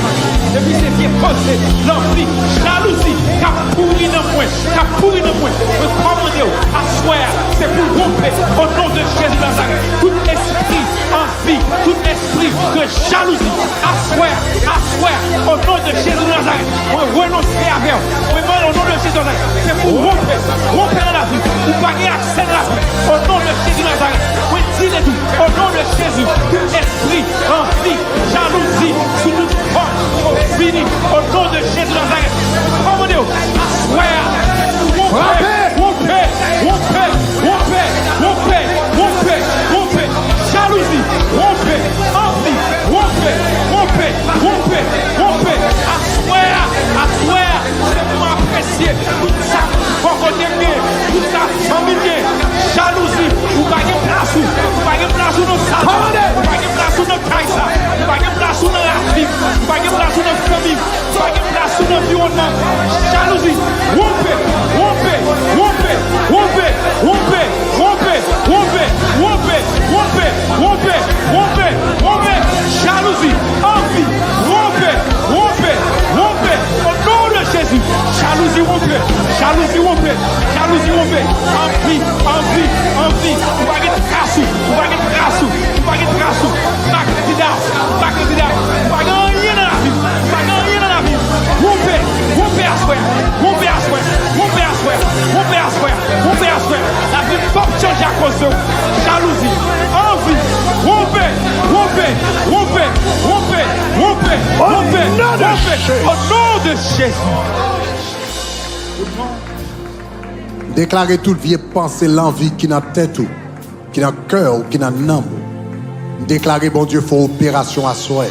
depuis ces vieux pensées, l'envie, jalousie, qu'a pourri dans moi, qu'a pourri dans moi, me commandez à soir, c'est pour romper au nom de Jésus de Nazareth. Tout esprit, envie, tout esprit de jalousie, à soir, au nom de Jésus de Nazareth. On renonce à vers, on demande au nom de Jésus de Nazareth. C'est pour romper dans la vie, pour pas gagner accès dans la vie, au nom de Jésus de Nazareth. On dit tout, au nom de Jésus, tout esprit, envie, jalousie, sous toute forme, fini, au nom de Jésus de Nazareth. Commandez-vous, assoir, romper, jalousie, romper, envie, romper, assoir, c'est pour apprécier tout ça, pour côté tout ça, familier, jalousie, vous n'avez pas de place où nous savons, vous n'avez pas de place où nous caïssa, vous n'avez pas de place où nous la vie, vous n'avez pas de place où nous famille, vous n'avez pas de place où nous environnement, jalousie, romper, jalousie, envie, romper, au nom de Jésus, jalousie, romper, envie, vous n'avez pas de trace, vous n'avez pas de trace, pas candidat, pas rien dans la vie, romper à soi, la vie ne peut pas changer à cause de jalousie, envie, romper, au nom de Jésus. Déclarez toute vieille pensée, l'envie qui n'a tête ou, qui n'a cœur ou qui n'a nom. Déclarez, bon Dieu, faut opération à soi.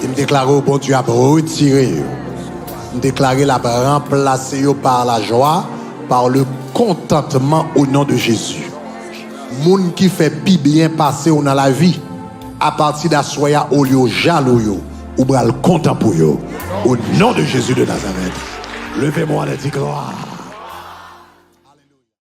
Il me déclare, oh, bon Dieu, à retirer. Déclarer la remplacer par la joie, par le contentement au nom de Jésus. Moun qui fait pi bien passer dans la vie, à partir d'assoya au lieu jaloux, ou bral content pour yo. Au nom de Jésus de Nazareth. Levez-moi les gloire.